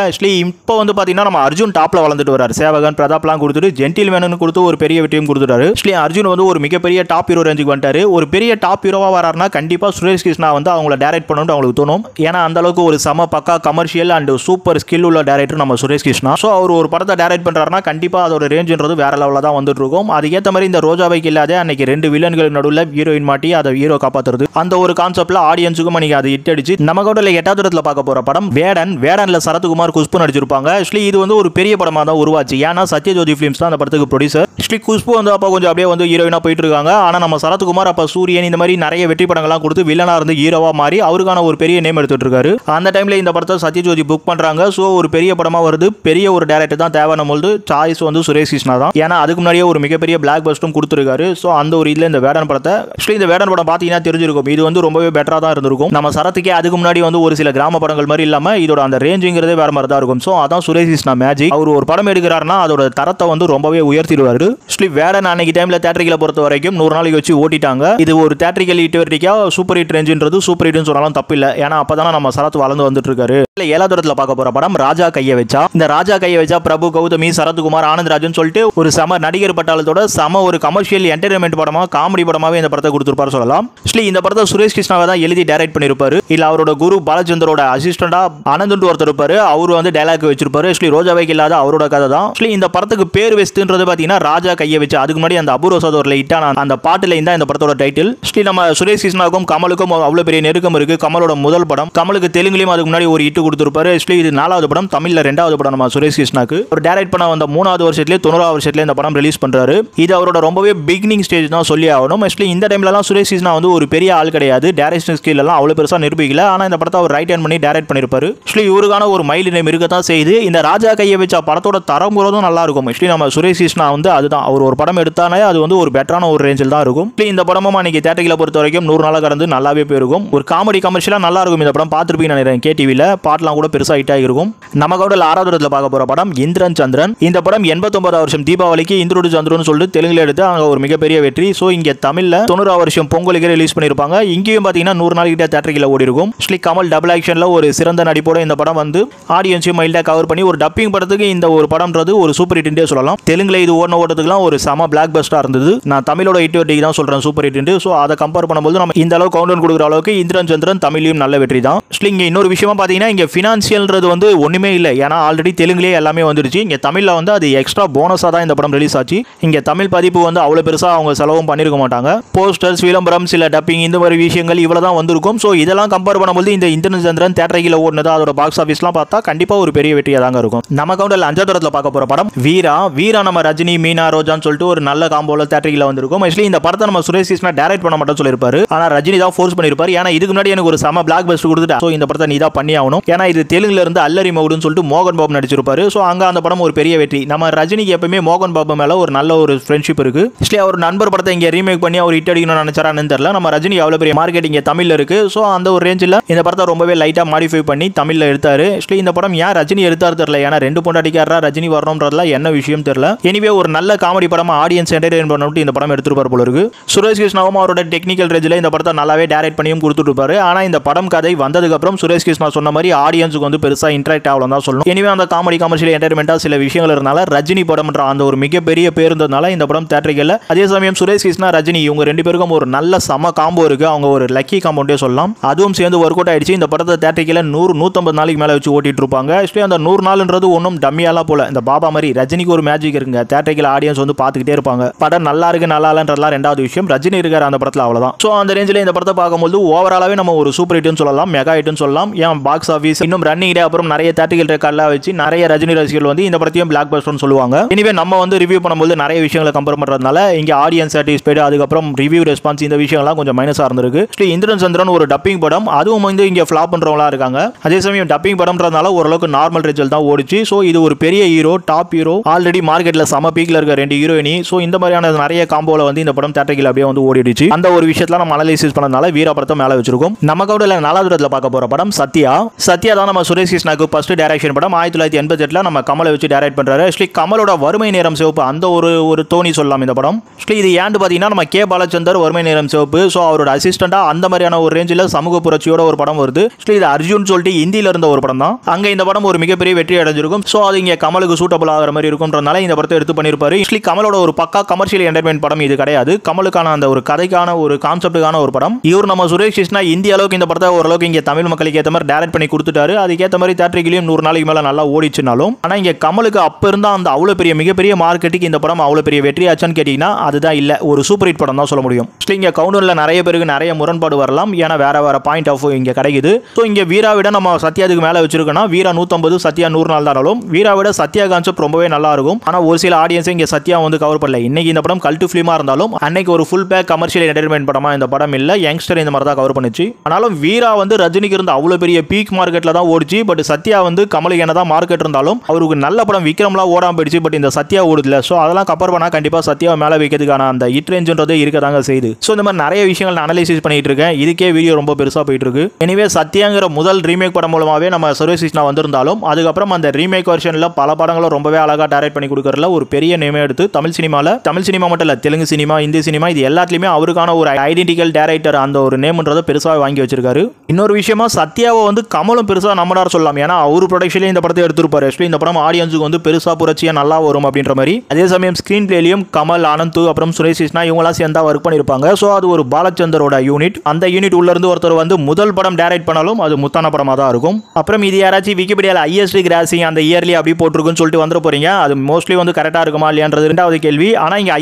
[SPEAKER 1] இப்போ வந்து பாத்தீங்கன்னா நம்ம அர்ஜுன் டாப்ல வளர்ந்துட்டு வராரு. சேவகன், பிரதாப்லாம் கொடுத்துட்டு ஜென்டில்மேன் கொடுத்து ஒரு பெரிய வெற்றியும் கொடுத்துட்டாரு. அர்ஜுன் வந்து ஒரு மிகப்பெரிய டாப் ஹீரோ ரேஞ்சுக்கு வந்துட்டாரு. ஒரு பெரிய டாப் ஹீரோவா வராருன்னா கண்டிப்பா சுரேஷ் கிருஷ்ணா வந்து அவங்கள டைரக்ட் பண்ணணும்னு அவங்களுக்கு தோணும். ஏன்னா அந்த அளவுக்கு ஒரு சம பக்கா கமர்ஷியல் அண்ட் சூப்பர் ஸ்கில் உள்ள டைரக்டர் நம்ம சுரேஷ் கிருஷ்ணா. ஸோ அவர் ஒரு படத்தை டைரக்ட் பண்றாருன்னா கண்டிப்பா அதோட ரேஞ்சுன்றது வேற லெவலில் தான் வந்துட்டு இருக்கும். அதுக்கேற்ற மாதிரி இந்த ரோஜாவை கில்லாதே அன்னைக்கு 2 வில்லன்கள் நடுவில் ஹீரோயின் மாட்டி அதை ஹீரோ காப்பாத்துறது, அந்த ஒரு கான்செப்ட்ல ஆடியன்ஸுக்கும் அன்னைக்கு அது ஹிட் அடிச்சு. நம்ம கூட 8வது இடத்துல பார்க்க போற படம் வேடன். வேடன்ல சரத்குமார், குஷ்பு நடிச்சிருப்பாங்க. இது வந்து ஒரு பெரிய படமா தான் உருவாச்சு. ஏன்னா சத்யஜோதி பிலிம்ஸ் தான் அந்த படத்துக்கு ப்ரொடியூசர். குஷ்பு வந்து அப்ப கொஞ்சம் அப்படியே வந்து ஹீரோயினா போயிட்டு இருக்காங்க. ஆனா நம்ம சரத்குமார் அப்ப சூரியன் இந்த மாதிரி நிறைய வெற்றி படங்கள்லாம் கொடுத்து வில்லனா இருந்து ஹீரோவா மாறி அவருக்கான ஒரு பெரிய நேம் எடுத்துட்டு இருக்காரு. அந்த டைம்ல இந்த படத்தை சத்யஜோதி புக் பண்றாங்க. ஸோ ஒரு பெரிய படமா வருது. பெரிய ஒரு டைரக்டர் தான் தேவையான போது சாய்ஸ் வந்து சுரேஷ் கிருஷ்ணா தான். ஏன்னா அதுக்கு முன்னாடியே ஒரு மிகப்பெரிய பிளாக் பஸ்டும் கொடுத்துருக்காரு. ஸோ அந்த ஒரு இதுல இந்த வேடன் படத்தை இந்த வேடன் படம் பார்த்தீங்கன்னா தெரிஞ்சிருக்கும். இது வந்து ரொம்பவே பெட்டரா தான் இருந்திருக்கும். நம்ம சரத்துக்கே அதுக்கு முன்னாடி வந்து ஒரு சில கிராம படங்கள் மாதிரி இல்லாம இதோட அந்த ரேஞ்சுங்கிறதே வேற மாதிரி தான் இருக்கும். ஸோ அதான் சுரேஷ் கிருஷ்ணா மேஜிக். அவர் ஒரு படம் எடுக்கிறாருன்னா அதோட தரத்தை வந்து ரொம்பவே உயர்த்திடுவாரு. வேடன் அன்னைக்கு டைம்ல தியேட்டரிக்கல பொறுத்த வரைக்கும் 100 நாளைக்கு வச்சு ஓட்டிட்டாங்க. இது ஒரு தியேட்டரிக்கல் ஹிட் சூப்பர் ஹிட் ரேஞ்சுன்றது சூப்பர் ஹிட்னு சொன்னாலும் தப்பு இல்லை. ஏன்னா அப்பதான் நம்ம சரத் வளர்ந்து வந்துட்டு இருக்காரு. 7வது இடத்துல பார்க்க போற படம் ராஜா கையை வச்சா. இந்த ராஜா கையை வச்சா பிரபு, கௌதமி, சரத்குமார், ஆனந்த்ராஜன் சொல்லிட்டு ஒரு சம நடிகர் பட்டாளத்தோட சம ஒரு கமர்ஷியல் என்டர்டைன்மெண்ட் படமா, காமெடி படமாவே இந்த படத்தை கொடுத்திருப்பாரு சொல்லலாம். இந்த படத்தை சுரேஷ் கிருஷ்ணாவை தான் எழுதி டைரக்ட் பண்ணிருப்பாரு. இல்ல அவரோட குரு பாலச்சந்தரோட அசிஸ்டண்டா ஆனந்த் ஒருத்தர் இருப்பாரு. அவரு வந்து டைலாக் வச்சிருப்பாரு. ரோஜாவை இல்லாத அவரோட கதை தான். இந்த படத்துக்கு பேர் வெஸ்ட்ன்றது பாத்தீங்கன்னா ராஜா கையை வச்சு. அதுக்கு முன்னாடி அந்த அபூர்வ சகோதரர்ல இட்டான அந்த பாட்டுல இருந்தா இந்த படத்தோட டைட்டில். நம்ம சுரேஷ் கிருஷ்ணாவுக்கும் கமலுக்கும் அவ்வளவு பெரிய நெருக்கம் இருக்கு. கமலோட முதல் படம், கமலுக்கு தெலுங்குலயும் அதுக்கு முன்னாடி ஒரு ஹிட் கொடுத்திருப்பாரு. இது 4வது படம், தமிழ்ல 2வது படம் நம்ம சுரேஷ் கிருஷ்ணாக்கு. ஒரு டைரக்ட் பண்ண வந்த 3வது வருஷத்திலே 90வது வருஷத்திலே இந்த படம் ரிலீஸ் பண்றாரு. இது அவரோட ரொம்பவே பிகினிங் ஸ்டேஜ் தான் சொல்லி ஆகணும். இந்த டைம்லலாம் சுரேஷ் கிருஷ்ணா வந்து ஒரு பெரிய ஆள் கிடையாது. டைரக்ஷன் ஸ்கில் எல்லாம் அவ்வளவு பெருசா நிரூபிக்கல. ஆனா இந்த படத்தை அவர் ரைட் ஹேண்ட் பண்ணி டைரக்ட் பண்ணிருப்பாரு. இவருக்கான ஒரு மைல் நேம் இருக்கத்தான் செய்யுது. இந்த ராஜா கையை வச்ச படத்தோட தரம் கூறதும் நல்லா இருக்கும். நம்ம சுரேஷ் கிருஷ்ணா வந்து அதுதான் அவர் ஒரு படம் எடுத்தானே அது வந்து ஒரு பெட்டரான ஒரு ரேஞ்சில் தான் இருக்கும். இந்த படமும் அன்னைக்கு தியேட்டரிக்கல பொறுத்த வரைக்கும் 100 நாளா கடந்து நல்லாவே போயிருக்கும். ஒரு காமெடி கமர்ஷியலா நல்லா இருக்கும். இந்த படம் பார்த்திருப்பீங்கன்னு நினைக்கிறேன். கேடிவில பாட்டெல்லாம் கூட பெருசா ஹிட் ஆகிருக்கும். நம்ம கூட 6வது இடத்துல பார்க்க போற படம் இந்திரன் சந்திரன். இந்த படம் 89வது வருஷம் தீபாவளிக்கு இந்திரோடு சந்திரன் சொல்லிட்டு தெலுங்குல எடுத்து அங்க ஒரு மிகப்பெரிய வெற்றி. சோ இங்க தமிழ்ல 90வது வருஷம் பொங்கலுக்கு ரிலீஸ் பண்ணிருப்பாங்க. இங்கேயும் பாத்தீங்கன்னா 100 நாள் கிட்ட தியேட்டரிக்கல ஓடி இருக்கும். கமல் டபுள் ஆக்ஷன்ல ஒரு சிறந்த நடிப்போட இந்த படம் வந்து ஆடியன்ஸையும் மைல்டா கவர் பண்ணி ஒரு டப்பிங் படத்துக்கு இந்த ஒரு படம்ன்றது ஒரு சூப்பர் ஹிட் சொல்லலாம். தெலுங்குல இது ஓடுற படத்துக்குலாம் ஒரு செம பிளாக் பஸ்டா இருந்தது. நான் தமிழோட ஹிட் வெற்றிக்கு தான் சொல்றேன் சூப்பர் ஹிட். ஸோ அதை கம்பேர் பண்ணும்போது நம்ம இந்த அளவுக்கு கவுண்டவுன் கொடுக்குற அளவுக்கு இந்திரன் சந்திரன் தமிழையும் நல்ல வெற்றி தான். இங்க இன்னொரு விஷயமா பார்த்தீங்கன்னா இங்க ஃபினான்சியல்ன்றது வந்து ஒண்ணுமே இல்லை. ஏன்னா ஆல்ரெடி தெலுங்குலேயே எல்லாமே வந்துருச்சு. இங்க தமிழ்ல வந்து அது எக்ஸ்ட்ரா போனஸா தான் இந்த படம் ரிலீஸ் ஆச்சு. இங்க தமிழ் பதிப்பு வந்து அவ்வளவு பெருசா அவங்க செலவும் பண்ணிருக்க மாட்டாங்க. போஸ்டர்ஸ், விளம்பரம், சில டப்பிங் இந்த மாதிரி விஷயங்கள் இவ்வளவு தான் வந்திருக்கும். ஸோ இதெல்லாம் கம்பேர் பண்ணும்போது இந்த இந்திரன் சந்திரன் தேட்டரில் ஓடுனது அதோட பாக்ஸ் ஆஃபீஸ்லாம் பார்த்தா கண்டிப்பா ஒரு பெரிய வெற்றியா தாங்க இருக்கும். நம்ம கவுண்டர்ல 5வது இடத்துல பார்க்க போற படம் வீரா. வீரா நம்ம ரஜினி, மீனா, ரோஜான்னு சொல்லிட்டு ஒரு நல்ல காம்போல தேட்டரில் வந்திருக்கும். ஆக்சுவலி இந்த படத்தை நம்ம சுரேஷ் கிருஷ்ணா டைரக்ட் பண்ண மாட்டோம்னு சொல்லியிருப்பாரு. ஆனா ரஜினி தான் ஃபோர்ஸ் பண்ணிருப்பாரு. ஏன்னா இதுக்கு முன்னாடி எனக்கு ஒரு செம பிளாக் பஸ்டர் கொடுத்துட்டா, ஸோ இந்த படத்தை நீ தான் பண்ணி ஆகணும். ஏன்னா இது தெலுங்குல இருந்து அல்லரி மவுடுன்னு சொல்லிட்டு மோகன் பாபு நடிச்சிருப்பாரு. ஸோ அங்க அந்த படம் ஒரு பெரிய வெற்றி. நம்ம ரஜினிக்கு எப்பவுமே மோகன் பாபு மேல ஒரு நல்ல ஒரு ஃப்ரெண்ட்ஷிப் இருக்கு. ஆக்சுவலி அவர் நண்பர் படத்தை இங்க ரீமேக் பண்ணி அவர் ஹிட் அடிக்கணும்னு நினைச்சாரான்னு தெரியல. நம்ம ரஜினி அவ்வளவு பெரிய மார்க்கெட்டிங் தமிழ்ல இருக்கு. ஸோ அந்த ஒரு ரேஞ்சில் இந்த படத்தை ரொம்பவே லைட்டா மாடிஃபை பண்ணி தமிழ்ல எடுத்தாரு. ஆக்சுவலி இந்த படம் ஏன் ரஜினி எடுத்தாரு தெரியல. ஏன்னா 2 பொண்டாட்டிக்காரரா ரஜினி வரணும்ன்றதுல என்ன விஷயம் தெரியல. எனிவே ஒரு நல்ல காமெடி படமா ஆடியன்ஸ் என்டர்டெயின் பண்ணிட்டு இந்த படம் எடுத்துருப்பார் போல இருக்கு. சுரேஷ் கிருஷ்ணாவும் அவரோட டெக்னிக்கல் ரேஞ்சில் இந்த படத்தை நல்லாவே டைரக்ட் பண்ணியும் கொடுத்துட்டு இருப்பாரு. ஆனா இந்த படம் கதை வந்ததுக்கு அப்புறம் சுரேஷ் கிருஷ்ணா சொன்ன மாதிரி ஆடியன்ஸுக்கு வந்து பெருசா இன்டராக்ட் ஆகலாம் தான் சொல்லணும். எனிவே அந்த காமெடி கமர்ஷியல் என்டர்டெயின்மெண்டா சில விஷயங்கள் இருந்தால ரஜினி படம்ன்ற அந்த ஒரு மிகப்பெரிய பேர் இருந்ததுனால இந்த படம் தேட்டரிக்கல. அதே சமயம் சுரேஷ் கிருஷ்ணா ரஜினி இவங்க 2 பேருக்கும் ஒரு நல்ல சம காம்போ இருக்கு. அவங்க ஒரு லக்கி காம்பவுண்டே சொல்லலாம். அதுவும் சேர்ந்து ஒர்க் அவுட் ஆயிடுச்சு. இந்த படத்தை தேட்டரிக்கல 100-150 நாளைக்கு மேல வச்சு ஓட்டிட்டு இருப்பாங்க. ஆக்சுவலி அந்த 100 நாள்ன்றது ஒன்றும் டம்மியாலாம் போல. இந்த பாபா மாதிரி ரஜினிக்கு ஒரு மேஜிக் இருக்குங்க. தேட்டரிக்கல ஆடியன்ஸ் வந்து பார்த்துக்கிட்டே இருப்பாங்க. படம் நல்லா இருக்கு நல்லா இல்லன்றதுலாம் ரெண்டாவது விஷயம். ரஜினி இருக்காரு அந்த படத்துல, அவ்வளவுதான். ஸோ அந்த ரேஞ்சில் இந்த படத்தை பார்க்கும்போது ஓவராலாவே நம்ம ஒரு சூப்பர் ஹிட்னு சொல்லலாம், மெகா ஹிட்னு சொல்லலாம். ஏன் பாக்ஸ் ஆஃபீஸ் இன்னும் ரன்னிங் டே அப்புறம் நிறைய தேட்டரிக்கல் ரெக்கார்ட்லாம் வச்சு நிறைய ரஜினி ரசிகர்கள் வந்து இந்த படத்தையும் பிளாக் பஸ்டர்னு சொல்லுவாங்க. எனிவே நம்ம வந்து ரிவ்யூ பண்ணும்போது நிறைய விஷயங்களை கம்பேர் பண்றதுனால இங்க ஆடியன்ஸ் சாட்டிஸ்ஃபைடு, அதுக்கப்புறம் ரிவ்யூ ரெஸ்பான்ஸ் இந்த விஷயம்லாம் கொஞ்சம் மைனஸா இருந்திருக்கு. இந்திரன் சந்திரன் ஒரு டப்பிங் படம், அதுவும் வந்து இங்க ஃபிளாப் பண்றவங்களா இருக்காங்க. அதே சமயம் டப்பிங் படம்ன்றதுனால ஓரளவுக்கு நார்மல் ரிசல்ட் தான் ஓடிச்சு. ஸோ இது ஒரு பெரிய ஹீரோ, டாப் ஹீரோ, ஆல்ரெடி மார்க்கெட்ல சம பீக்ல இருக்க 2 ஹீரோயினி. ஸோ இந்த மாதிரியான நிறைய காம்போல வந்து இந்த படம் தேட்டரிக்கல் அப்படியே வந்து ஓடிடுச்சு. அந்த ஒரு விஷயத்துல நம்ம அனலைசிஸ் பண்ணதுனால வீரா படத்தை மேல வச்சிருக்கோம். நம்ம கவுண்டர்ல 4வது இடத்துல பார்க்க போற படம் சத்யா. சத்யா தான் நம்ம சுரேஷ் கிருஷ்ணாக்கு ஃபர்ஸ்ட் டைரக்ஷன் படம். 1988 நம்ம கமலை வச்சு டைரக்ட் பண்றாரு. ஆக்சுவலி கமலோட வறுமை நேரம் சிவப்பு அந்த ஒரு தோணி சொல்லலாம் இந்த படம். ஆக்சுவலி இது ஏன்னு பாத்தீங்கன்னா நம்ம கே பாலச்சந்தர் வறுமை நேரம் சிவப்பு. ஸோ அவரோட அசிஸ்டண்டா அந்த மாதிரியான ஒரு ரேஞ்சில் சமூக புரட்சியோட ஒரு படம் வருது. ஆக்சுவலி இது அர்ஜுன் சொல்லிட்டு இந்தியில இருந்த ஒரு படம் தான். அங்க இந்த படம் ஒரு மிகப்பெரிய வெற்றி அடைஞ்சிருக்கும். ஸோ அது இங்க கமலுக்கு சூட்டபிள் ஆகிற மாதிரி இருக்கும்ன்றதுனால இந்த படத்தை எடுத்து பண்ணிருப்பாரு. ஆக்சுவலி கமலோட ஒரு பக்கா கமர்ஷியல் என்டர்டைன்மெண்ட் படம் இது கிடையாது. கமலுக்கான அந்த ஒரு கதைக்கான ஒரு கான்செப்டுக்கான ஒரு படம். இவர் நம்ம சுரேஷ் கிருஷ்ணா இந்திய அளவுக்கு இந்த படத்தை ஓரளவுக்கு இங்க தமிழ் மக்களுக்கு ஏற்ற மாதிரி டைரக்ட் பண்ணி கொடுத்துட்டாரு. அதுக்கேற்ற மாதிரி தேட்டரிக்கலையும் 100 நாளைக்கு மேல நல்லா ஓடிச்சுனாலும், ஆனா இங்க கமலுக்கு அப்ப இருந்த அந்த அவ்வளவு பெரிய மிகப்பெரிய மார்க்கெட்டுக்கு இந்த படம் அவ்வளவு பெரிய வெற்றி ஆச்சான்னு கேட்டீங்கன்னா அதுதான் இல்ல, ஒரு சூப்பர் ஹிட் படம் தான் சொல்ல முடியும். இங்க கவுண்டர்ல நிறைய பேருக்கு நிறைய முரண்பாடு வரலாம். ஏன்னா வேற பாயிண்ட் ஆஃப் இங்க கிடைக்குது. ஸோ இங்க வீராவிட நம்ம சத்யாவுக்கு மேல வச்சிருக்கோம்னா வீரா 150, சத்யா 100 நாள் தானாலும் வீராவிட சத்யா கான்செப்ட் ரொம்பவே நல்லா இருக்கும். ஆனா ஒரு சில ஆடியன்ஸ் இங்க சத்யா வந்து கவர் பண்ணல. இன்னைக்கு இந்த படம் கல்ட் ஃபிலிமா இருந்தாலும் அன்னைக்கு ஒரு ஃபுல் பேக் கமர்ஷியல் என்டர்டைன்மெண்ட் படமா இந்த படம் இல்ல. யங்ஸ்டர் இந்த மாதிரி தான் கவர் பண்ணிச்சு. ஆனாலும் வீரா வந்து ரஜினிக்கு இருந்த அவ்வளவு பெரிய பீக் மார்க்கெட்ல தான் ஓடிச்சு. பட் சத்யா வந்து கமலுக்கு என்னதான் மார்க்கெட் இருந்தாலும் அவருக்கு நல்ல படம் விக்ரம்லாம் ஓடாம போயிடுச்சு. பட் இந்த சத்யா ஓடுதுல. ஸோ அதெல்லாம் கம்பேர் பண்ணா கண்டிப்பா சத்யா மேல வைக்கிறதுக்கான அந்த ஹிட் ரேஞ்சுன்றது இருக்கதாங்க செய்யுது. ஸோ இந்த மாதிரி நிறைய விஷயங்கள் நான் அனலைசிஸ் பண்ணிட்டு இருக்கேன். இதுக்கே வீடியோ ரொம்ப பெருசா போயிட்டு இருக்கு. எனிவே சத்யாங்கிற முதல் ரீமேக் படம் மூலமாவே நம்ம சுரேஷ் கிருஷ்ணா வந்திருந்தாலும் அதுக்கப்புறம் அந்த ரீமேக் வெர்ஷன்ல பல படங்களும் ரொம்பவே அழகா டைரக்ட் பண்ணி கொடுக்கறதுல ஒரு பெரிய நேம் எடுத்து தமிழ் சினிமா மட்டும் இல்ல, தெலுங்கு சினிமா, இந்தி சினிமா இது எல்லாத்துலயுமே அவருக்கான ஒரு ஐடென்டிக்கல் டைரக்டர் அந்த ஒரு நேம்ன்றதை பெருசா வாங்கி வச்சிருக்காரு. இன்னொரு விஷயமா சத்யாவை வந்து கமலும் பெருசா நம்மடார் சொல்லலாம். ஏன்னா அவரு ப்ரொடக்ஷன்லயும் இந்த படத்தை எடுத்திருப்பாரு. ஆக்சுவலி இந்த படம் ஆடியன்ஸுக்கு வந்து பெருசா புரட்சியா நல்லா வரும் அப்படின்ற மாதிரி. அதே சமயம் ஸ்கிரீன் பிளேலையும் கமல், ஆனந்த், அப்புறம் சுரேஷ் கிருஷ்ணா இவங்களாம் சேர்ந்தா ஒர்க் பண்ணிருப்பாங்க. ஸோ அது ஒரு பாலச்சந்தரோட யூனிட். அந்த யூனிட் உள்ள இருந்து ஒருத்தர் வந்து முதல் படம் டைரக்ட் பண்ணாலும் அது முத்தான படமா தான் இருக்கும். அப்புறம் இது யாராச்சும் விக்கிபீடியால ஹையஸ்ட் கிராசிங் அந்த இயர்லி அப்படி போட்டிருக்குன்னு சொல்லிட்டு வந்துட போறீங்க. அது மோஸ்ட்லி வந்து கரெக்டா இருக்குமா இல்லையான்றது ரெண்டாவது கேள்வி. ஆனா இங்க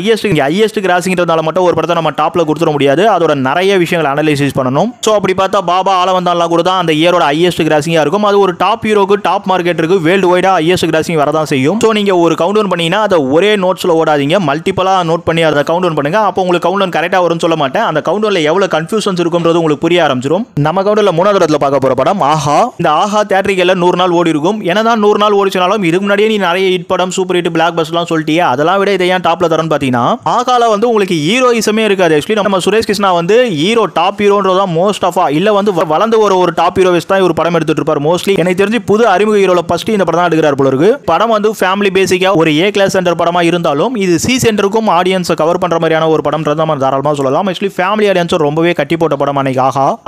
[SPEAKER 1] ஹையஸ்ட் கிராசிங்கிறதுனால மட்டும் ஒரு படத்தை நம்ம டாப்ல கொடுத்துட முடியாது. அதோட நிறைய விஷயங்களை அனலைசிஸ் பண்ணணும். ஸோ அப்படி பார்த்தா பாபா ஆள வந்தாலாம் கூட தான் அந்த இயரோட ஹையஸ்ட் கிராசிங்கா இருக்கும். அது ஒரு டாப் ஹீரோக்கு டாப் மார்க்கெட் இருக்கு. வேர்ல்டு வைடா ஹையஸ்ட் கிராசிங் வரதான் செய்யும். ஸோ நீங்க ஒரு கவுண்டவுன் பண்ணீங்கன்னா அதை ஒரே நோட்ஸ்ல ஓடாதீங்க, மல்டிபிளா நோட் பண்ணி அதை கவுண்டவுன் பண்ணுங்க. அப்போ உங்களுக்கு கவுண்டவுன் கரெக்டா வரும்னு சொல்ல மாட்டேன். அந்த கவுண்டவுன்ல எவ்வளவு கன்ஃபியூஷன்ஸ் இருக்கும்ன்றது உங்களுக்கு புரிய ஆரம்பிச்சிடும். நம்ம கவுண்டர்ல 3வது இடத்துல பார்க்க போற படம் ஆஹா. இந்த ஆஹா தியேட்டரிக்கல்ல 100 நாள் ஓடி இருக்கும். என்னதான் 100 நாள் ஓடிச்சாலும் இதுக்கு முன்னாடியே நீ நிறைய ஹிட் படம், சூப்பர் ஹிட், பிளாக் பஸ்ட்லாம் சொல்லிட்டியே, அதெல்லாம் விட இதை ஏன் டாப்ல தரன்னு பாத்தீங்கன்னா ஆகால வந்து உங்களுக்கு ஹீரோயிசமே இருக்காது. ஆக்சுவலி நம்ம சுரேஷ் கிருஷ்ணா வந்து ஹீரோ டாப் ஹீரோன்றதா மோஸ்ட் ஆஃப் இல்ல வந்து வளர்ந்து ஒரு டாப் ஹீரோ வச்சு தான் இவர் படம் எடுத்துட்டு இருப்பார். மோஸ்ட்லி எனக்கு தெரிஞ்சு புது அறிமுக ஹீரோல ஃபர்ஸ்ட் இந்த படம் தான் எடுக்கிறார் போல இருக்கு. படம் வந்து ஃபேமிலி பேசிக்கா ஒரு ஏ கிளாஸ் சென்டர் படமா இருந்தாலும் இது சி சென்டருக்கும் ஆடியன்ஸ் கவர் பண்ற மாதிரியான ஒரு படம்ன்றத நம்ம தாராளமா சொல்லலாம். ஆக்சுவலி ஃபேமிலி ஆடியன்ஸ் ரொம்பவே கட்டி போட்ட படம் அன்னைக்கு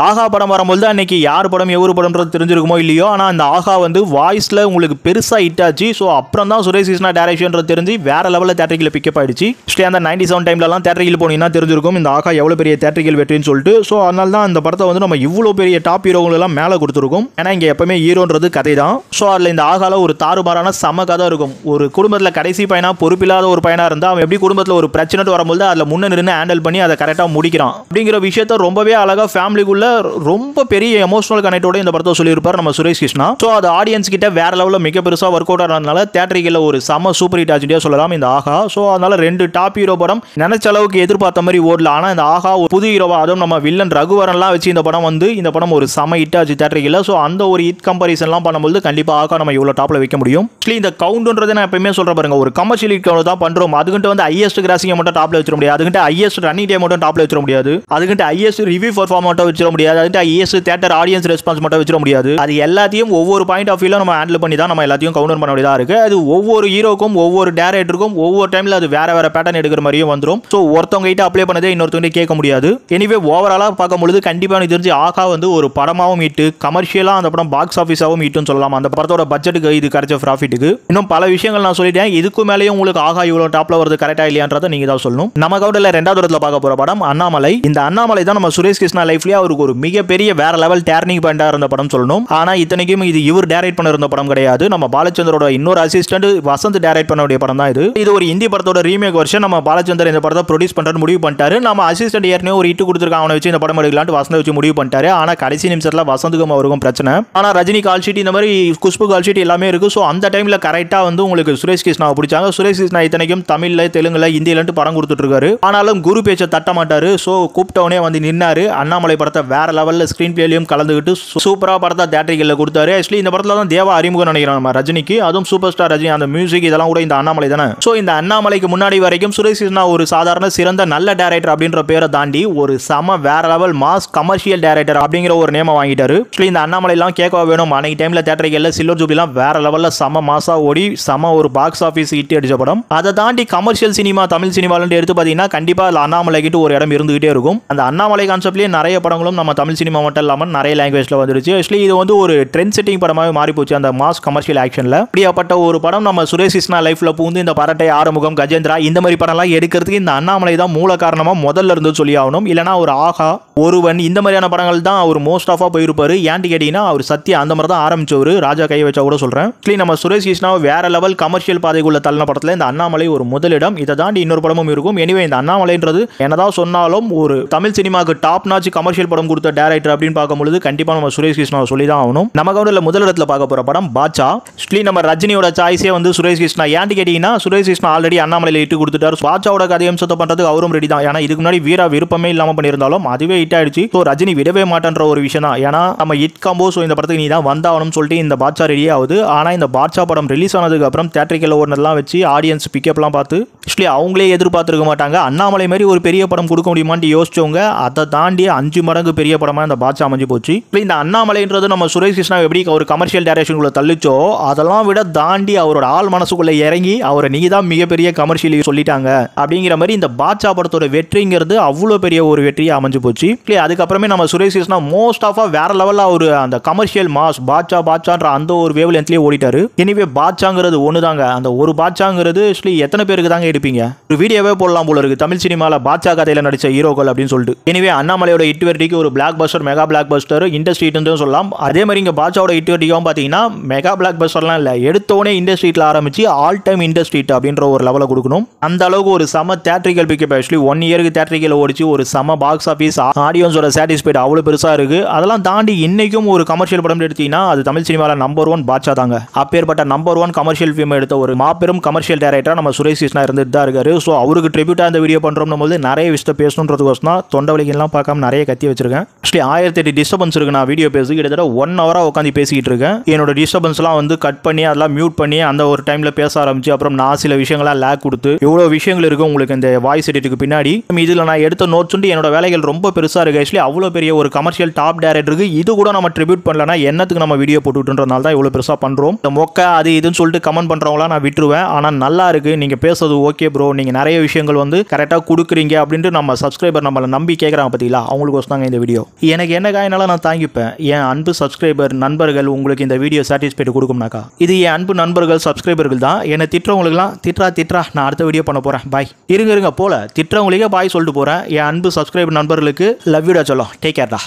[SPEAKER 1] ஆஹா படம் வரும்போது அன்னைக்கு யார் படம் எவ்வளவு படம்ன்றது தெரிஞ்சிருக்குமோ இல்லையோ, ஆனா அந்த ஆஹா வந்து வாய்ஸ்ல உங்களுக்கு பெருசா ஹிட் ஆச்சு. ஸோ அப்புறம் தான் சுரேஷ் கிருஷ்ணா டைரக்ஷன் தெரிஞ்சு வேற லெவலில் தேட்டரிக்கல் பிக்கப் ஆயிடுச்சு. ஆக்சுவலி அந்த 97 டைம்லலாம் தேட்டரிக்கல் போனீங்கன்னா தெரிஞ்சிருக்கும் இந்த ஆகா எவ்வளோ பெரிய தேட்டரிக்கல் வெற்றின்னு சொல்லிட்டு. ஸோ அதனால தான் இந்த படத்தை வந்து நம்ம இவ்வளோ பெரிய டாப் ஹீரோங்களெல்லாம் மேலே கொடுத்துருக்கோம். ஏன்னா இங்கே எப்பவுமே ஹீரோன்றது கதை தான். ஸோ அதில் இந்த ஆகால ஒரு தாறுமாறான செம கதை இருக்கும். ஒரு குடும்பத்தில் கடைசி பையனா பொறுப்பில்லாத ஒரு பையனா இருந்தால் அவன் எப்படி குடும்பத்தில் ஒரு பிரச்சனை வரும்போது அதில் முன்ன நின்று ஹேண்டில் பண்ணி அதை கரெக்டாக முடிக்கிறான் அப்படிங்கிற விஷயத்த ரொம்பவே அழகாக ஃபேமிலிக்குள்ள ரொம்ப பெரிய எமோஷனல் கனெக்டோட இந்த படத்தை சொல்லியிருப்பார் நம்ம சுரேஷ் கிருஷ்ணா. ஸோ அது ஆடியன்ஸ் கிட்ட வேற லெவலில் மிக பெருசாக ஒர்க் அவுட் ஆனதுனால தேட்டரிக்கல ஒரு செம சூப்பர் ஹிட் ஆச்சுட்டே சொல்லலாம் இந்த ஆகா. ஸோ அதனால 2 டாப் ஹீரோ படம் நினைச்ச அளவுக்கு எதிர்பார்த்த மாதிரி ஓடல. ஆனால் இந்த ஆகா ஒரு புது ஹீரோவா அதுவும் நம்ம வில்லன் ரகுவரன்லாம் வச்சு இந்த படம் ஒரு செம ஹிட் ஆச்சு தேட்டரிக்கல. ஸோ அந்த ஒரு ஹிட் கம்பேரிசன்லாம் பண்ணும்போது கண்டிப்பாக ஆகா நம்ம இவ்வளோ டாப்ல வைக்க முடியும். ஆக்சுவலி இந்த கவுண்ட்ன்றது நான் எப்பயுமே சொல்ற பாருங்க, ஒரு கமர்ஷியல் ஹிட் கவுண்ட் தான் பண்றோம். அதுக்கிட்ட வந்து ஹையஸ்ட் கிராசிங் மட்டும் டாப்ல வச்சிட முடியாது. அதுக்கிட்ட ஹையஸ்ட் ரன்னிங் டே மட்டும் டாப்ல வச்சிட முடியாது. அதுக்கிட்ட ஹையஸ்ட் ரிவ்யூ பர்ஃபார்ம் மட்டும் வச்சிட முடியாது. அதுக்கிட்ட ஹையஸ்ட் தியேட்டர் ஆடியன்ஸ் ரெஸ்பான்ஸ் மட்டும் வச்சிட முடியாது. அது எல்லாத்தையும் ஒவ்வொரு பாயிண்ட் ஆஃப் வியூல நம்ம ஹேண்டில் பண்ணி தான் நம்ம எல்லாத்தையும் கவுண்டர் பண்ண வேண்டியதா இருக்கு. அது ஒவ்வொரு ஹீரோக்கும் ஒவ்வொரு டைரக்டருக்கும் ஒவ்வொரு டைம்ல அது வேற வேற பேட்டர்ன் எடுக்கிற மாதிரியும் வந்துடும். ஸோ ஒருத்தவங்க கிட்ட அப்ளை பண்ணதே இன்னொருத்தவங்க கேட்க முடியாது. எனிவே ஓவராலா பார்க்கும்போது கண்டிப்பா எனக்கு தெரிஞ்சு ஆகா வந்து ஒரு படமாவும் ஹிட், கமர்ஷியலா அந்த படம் பாக்ஸ் ஆஃபீஸாவும் ஹிட்னு சொல்லலாம். அந்த படத்தோட பட்ஜெட்டுக்கு இது கிடைச்ச ப்ராஃபிட்டுக்கு. இன்னும் பல விஷயங்கள் நான் சொல்லிட்டேன். இதுக்கு மேலேயும் உங்களுக்கு ஆகா இவ்வளோ டாப்ல வருது கரெக்டா இல்லையான்றதை நீங்க தான் சொல்லணும். நம்ம கவுண்டர்ல 2வது இடத்துல பார்க்க போற படம் அண்ணாமலை. இந்த அண்ணாமலை தான் நம்ம சுரேஷ் கிருஷ்ணா லைஃப்லயே அவருக்கு ஒரு மிகப்பெரிய வேற லெவல் டர்னிங் பாயிண்டா இருந்த படம் சொல்லணும். ஆனா இத்தனைக்கும் இது இவர் டைரக்ட் பண்ண இருந்த படம் கிடையாது. நம்ம பாலச்சந்தரோட இன்னொரு அசிஸ்டன்ட் வசந்த் டைரக்ட் பண்ண வேண்டிய படம் தான் இது. இது ஒரு ஹிந்தி படத்தோட ரீமேக் வெர்ஷன். நம்ம பாலச்சந்தர் இந்த படத்தை ப்ரொடியூஸ் பண்றது முடிவு பண்ணிட்டாரு. நம்ம அசிஸ்டன்ட் ஏற்கனவே ஒரு ஹிட் கொடுத்துருக்காங்க, அவனை வச்சு இந்த படம் எடுக்கலாம்னு வசந்த் வச்சு முடிவு பண்ணிட்டாரு. ஆனா கடைசி நிமிஷத்துல வசந்துக்கும் அவருக்கும் பிரச்சனை. ஆனா ரஜினி கால் ஷீட் இந்த மாதிரி குஷ்பு கால் ஷீட் எல்லாமே இருக்கு. ஸோ அந்த டைம்ல கரெக்டா வந்து உங்களுக்கு சுரேஷ் கிருஷ்ணாவை பிடிச்சாங்க. சுரேஷ் கிருஷ்ணா இத்தனைக்கும் தமிழ்ல தெலுங்குல ஹிந்திலன்ட்டு படம் கொடுத்துட்டு இருக்காரு. ஆனாலும் குரு பேச்சை தட்ட மாட்டாரு. ஸோ கூப்பிட்டவனே வந்து நின்னாரு. அண்ணாமலை படத்தை வேற லெவலில் ஸ்கிரீன் பிளேலையும் கலந்துக்கிட்டு சூப்பராக படத்தை தேட்டரிக்கல்ல கொடுத்தாரு. ஆக்சுவலி இந்த படத்தில் தான் தேவா அறிமுகம் நினைக்கிறோம் நம்ம ரஜினிக்கு. அதுவும் சூப்பர் ஸ்டார் ரஜினி அந்த மியூசிக் இதெல்லாம் கூட இந்த அண்ணாமலை தானே. ஸோ இந்த அண்ணாமலைக்கு முன்னாடி வரைக்கும் சுரேஷ் கிருஷ்ணா ஒரு சாதாரண சிறந்த நல்ல டைரக்டர் அப்படின்ற பேரை தாண்டி ஒரு சம வேற லெவல் மாஸ் கமர்ஷியல் டைரக்டர் அப்படிங்கிற ஒரு நேமை வாங்கிட்டாரு. ஆக்சுவலி இந்த அண்ணாமலை எல்லாம் கேட்க வேணும். அன்னைக்கு டைம்ல தேட்டரிக்கல்ல சில்வர் ஜூப்ளிலாம் வேற லெவலில் சம மாசா ஓடி சம ஒரு பாக்ஸ் ஆஃபீஸ் ஹிட் அடிச்ச படம். அதை தாண்டி கமர்ஷியல் சினிமா தமிழ் சினிமாலன்னு எடுத்து பார்த்தீங்கன்னா கண்டிப்பா அண்ணாமலை கிட்ட ஒரு இடம் இருந்துகிட்டே இருக்கும். அந்த அண்ணாமலை கான்செப்ட்லேயே நிறைய படங்களும் நம்ம தமிழ் சினிமா மட்டும் இல்லாமல் நிறைய லாங்குவேஜ்ல வந்துருச்சு. ஆக்சுவலி இது வந்து ஒரு ட்ரெண்ட் செட்டிங் படமாகவே மாறி போச்சு அந்த மாஸ் கமர்ஷியல் ஆக்ஷன்ல. அப்படியாப்பட்ட ஒரு படம் நம்ம சுரேஷ் கிருஷ்ணா லைஃப்ல பூந்து இந்த பரட்டை, ஆறுமுகம், கஜேந்திரா இந்த மாதிரி படம்லாம் எடுக்கிறதுக்கு இந்த அண்ணாமலை தான் மூல காரணமா முதல்ல இருந்து சொல்லி ஆகணும். இல்லைனா ஒரு ஆகா, ஒருவன் இந்த மாதிரியான படங்கள் தான் அவர் மோஸ்ட் ஆஃபா போயிருப்பாரு. ஏன்ட்டு கேட்டீங்கன்னா அவர் சத்யா அந்த மாதிரி தான் ஆரம்பிச்சவர். ராஜா கை வச்சா கூட சொல்றேன். ஆக்சுவலி நம்ம சுரேஷ் கிருஷ்ணா வேற லெவல் கமர்ஷியல் பாதைக்குள்ள தள்ளின படத்துல இந்த அண்ணாமலை ஒரு முதலிடம். இதை தாண்டி இன்னொரு படமும் இருக்கும். எனிவே இந்த அண்ணாமலைன்றது என்னதான் சொன்னாலும் ஒரு தமிழ் சினிமாவுக்கு டாப் நாச் கமர்ஷியல் படம் கொடுத்த டைரக்டர் அப்படின்னு பார்க்கும்போது கண்டிப்பா நம்ம சுரேஷ் கிருஷ்ணாவை சொல்லி தான் ஆகணும். நம்ம கவுண்டர்ல முதல் இடத்துல பார்க்க போற படம் பாட்சா. ஆக்சுவலி நம்ம ரஜினியோட சாய்ஸே வந்து சுரேஷ் கிருஷ்ணா. ஏன்ட்டு கேட்டீங்கன்னா சுரேஷ் கிருஷ்ணா ஆல்ரெடி அண்ணாமலையில இட்டு கொடுத்துட்டாரு. பாட்சாவோட கதையம் சுத்தம் பண்றதுக்கு அவரும் ரெடி தான். ஏன்னா இதுக்கு முன்னாடி வீரா விருப்பமே இல்லாம பண்ணியிருந்தாலும் அதுவே ஹிட் ஆயிடுச்சு. ஸோ ரஜினி விடவே மாட்டேன்ற ஒரு விஷயம் தான். ஏன்னா நம்ம ஹிட் காம்போ, ஸோ இந்த படத்துக்கு நீ தான் வந்தாகணும்னு சொல்லிட்டு இந்த பாட்சா ரெடி ஆகுது. ஆனா இந்த பாட்சா படம் ரிலீஸ் ஆனதுக்கு அப்புறம் தியேட்டரிக்கல் ஓடுனதெல்லாம் வச்சு ஆடியன்ஸ் பிக்கப்லாம் பார்த்து ஆக்சுவலி அவங்களே எதிர்பார்த்துருக்க மாட்டாங்க. அண்ணாமலை மாதிரி ஒரு பெரிய படம் கொடுக்க முடியுமான்னு யோசிச்சவங்க அதை தாண்டி 5 மடங்கு பெரிய படமா இந்த பாட்சா அமைஞ்சு போச்சு. இந்த அண்ணாமலைன்றது நம்ம சுரேஷ் கிருஷ்ணா எப்படி ஒரு கமர்ஷியல் டைரக்ஷனுக்குள்ள தள்ளிச்சோ அதெல்லாம் விட தாண்டி அவரோட ஆள் மனசுக்குள்ள இறங்கி அவரை நீ தான் மிகப்பெரிய கமர்ஷியல் சொல்லிட்டாங்க அப்படிங்கிற மாதிரி இந்த பாட்சா படத்தோட வெற்றிங்கிறது அவ்வளோ பெரிய ஒரு வெற்றியை அமைஞ்சு போச்சு. அதுக்கப்புறமே நம்ம சுரேஷ் கிருஷ்ணா மோஸ்ட் ஆஃபா வேற லெவலில் ஒரு அந்த கமர்ஷியல் மாஸ் பாட்சான்ற அந்த ஒரு வேவ் லென்த்லேயே ஓடிட்டாரு. எனிவே பாட்சாங்கிறது ஒண்ணுதாங்க. அந்த ஒரு பாட்சாங்கிறது எத்தனை பேருக்கு தாங்க எடுப்பீங்க? ஒரு வீடியோவே போடலாம் போல இருக்கு தமிழ் சினிமால பாட்சா கதையில நடிச்ச ஹீரோக்கள் அப்படின்னு சொல்லிட்டு. எனிவே அண்ணாமலையோட ஹிட் வெற்றிக்கு ஒரு blockbuster, mega blockbuster, industry ஹிட்னு சொல்லலாம். அதே மாதிரி இங்க பாட்சாவோட ஹிட் வெற்றிக்கும் பாத்தீங்கன்னா மெகா பிளாக் பஸ்டர்லாம் இல்ல, எடுத்தோடனே இண்டஸ்ட்ரி ஹிட்ல ஆரம்பிச்சு ஆல் டைம் இண்டஸ்ட்ரி ஹிட் அப்படின்ற ஒரு லெவல கொடுக்கணும். அந்த அளவுக்கு ஒரு சம தியேட்டரிக்கல் பிக்கப். ஆக்சுவலி 1 இயருக்கு தியேட்டரிக்கல் ஓடிச்சு. ஒரு சம பாக்ஸ் ஆஃபீஸ், ஆடியன்ஸோட சாட்டிஸ்ஃபைட் அவ்வளவு பெருசா இருக்கு. அதெல்லாம் தாண்டி இன்னைக்கும் ஒரு கமர்ஷியல் படம் எடுத்தீங்கன்னா அது தமிழ் சினிமால நம்பர் 1 பாட்சா தாங்க. அப்பேற்பட்ட நம்பர் 1 கமர்ஷியல் ஃபிலிம் எடுத்த ஒரு மாபெரும் கமர்ஷியல் டைரக்டரா நம்ம சுரேஷ் கிருஷ்ணா இருந்துட்டு தான் இருக்காரு. ஸோ அவருக்கு ட்ரிபியூட்டா இந்த வீடியோ பண்றோம் போது நிறைய விஷயத்தை பேசணுன்றதுக்கோசம் தான் தொண்டை வலிக்கெல்லாம் பார்க்காம நிறைய கத்தி வச்சிருக்கேன். ஆக்சுவலி 1008 டிஸ்டர்பன்ஸ் இருக்கு. நான் வீடியோ பேசி கிட்டத்தட்ட 1 ஹவரா உட்காந்து பேசிக்கிட்டு இருக்கேன். என்னோட டிஸ்டர்பன்ஸ்லாம் வந்து கட் பண்ணி அதெல்லாம் மியூட் பண்ணி அந்த ஒரு டைம்ல பேச ஆரம்பிச்சு அப்புறம் நான் சில விஷயங்கள்லாம் லேக் கொடுத்து இவ்வளோ விஷயங்கள் இருக்கு உங்களுக்கு இந்த வாய்ஸ் எடிட்டுக்கு பின்னாடி. இதில் நான் எடுத்த நோட்ஸ் என்னோட வேலைகள் ரொம்ப பெருசு பெருசாக இருக்குது. ஆக்சுவலி அவ்வளோ பெரிய ஒரு கமர்ஷியல் டாப் டேரக்டருக்கு இது கூட நம்ம ட்ரிபியூட் பண்ணலன்னா என்னத்துக்கு நம்ம வீடியோ போட்டுக்கிட்டுன்றதுனால தான் இவ்வளோ பெருசாக பண்ணுறோம். இந்த மொக்க அது இதுன்னு சொல்லிட்டு கமெண்ட் பண்ணுறவங்களாம் நான் விட்டுருவேன். ஆனால் நல்லா இருக்குது, நீங்கள் பேசுறது ஓகே ப்ரோ, நீங்கள் நிறைய விஷயங்கள் வந்து கரெக்டாக கொடுக்குறீங்க அப்படின்ட்டு நம்ம சப்ஸ்கிரைபர் நம்மளை நம்பி கேட்குறாங்க பார்த்தீங்களா, அவங்களுக்கு வந்தாங்க இந்த வீடியோ. எனக்கு என்ன காயினாலும் நான் தாங்கிப்பேன். என் அன்பு சப்ஸ்கிரைபர் நண்பர்கள் உங்களுக்கு இந்த வீடியோ சாட்டிஸ்ஃபைடு கொடுக்கும்னாக்கா இது என் அன்பு நண்பர்கள் சப்ஸ்கிரைபர்கள் தான். என்னை திட்டுறவங்களுக்குலாம் திட்றா நான் அடுத்த வீடியோ பண்ண போகிறேன், பாய். இருங்க போல திட்டுறவங்களுக்கே பாய் சொல்லிட்டு போகிறேன். என் அன்பு சப்ஸ்கிரைபர் நண்பர்களுக்கு லவ் யூடா சொல்லும். டேக் கேர்டா.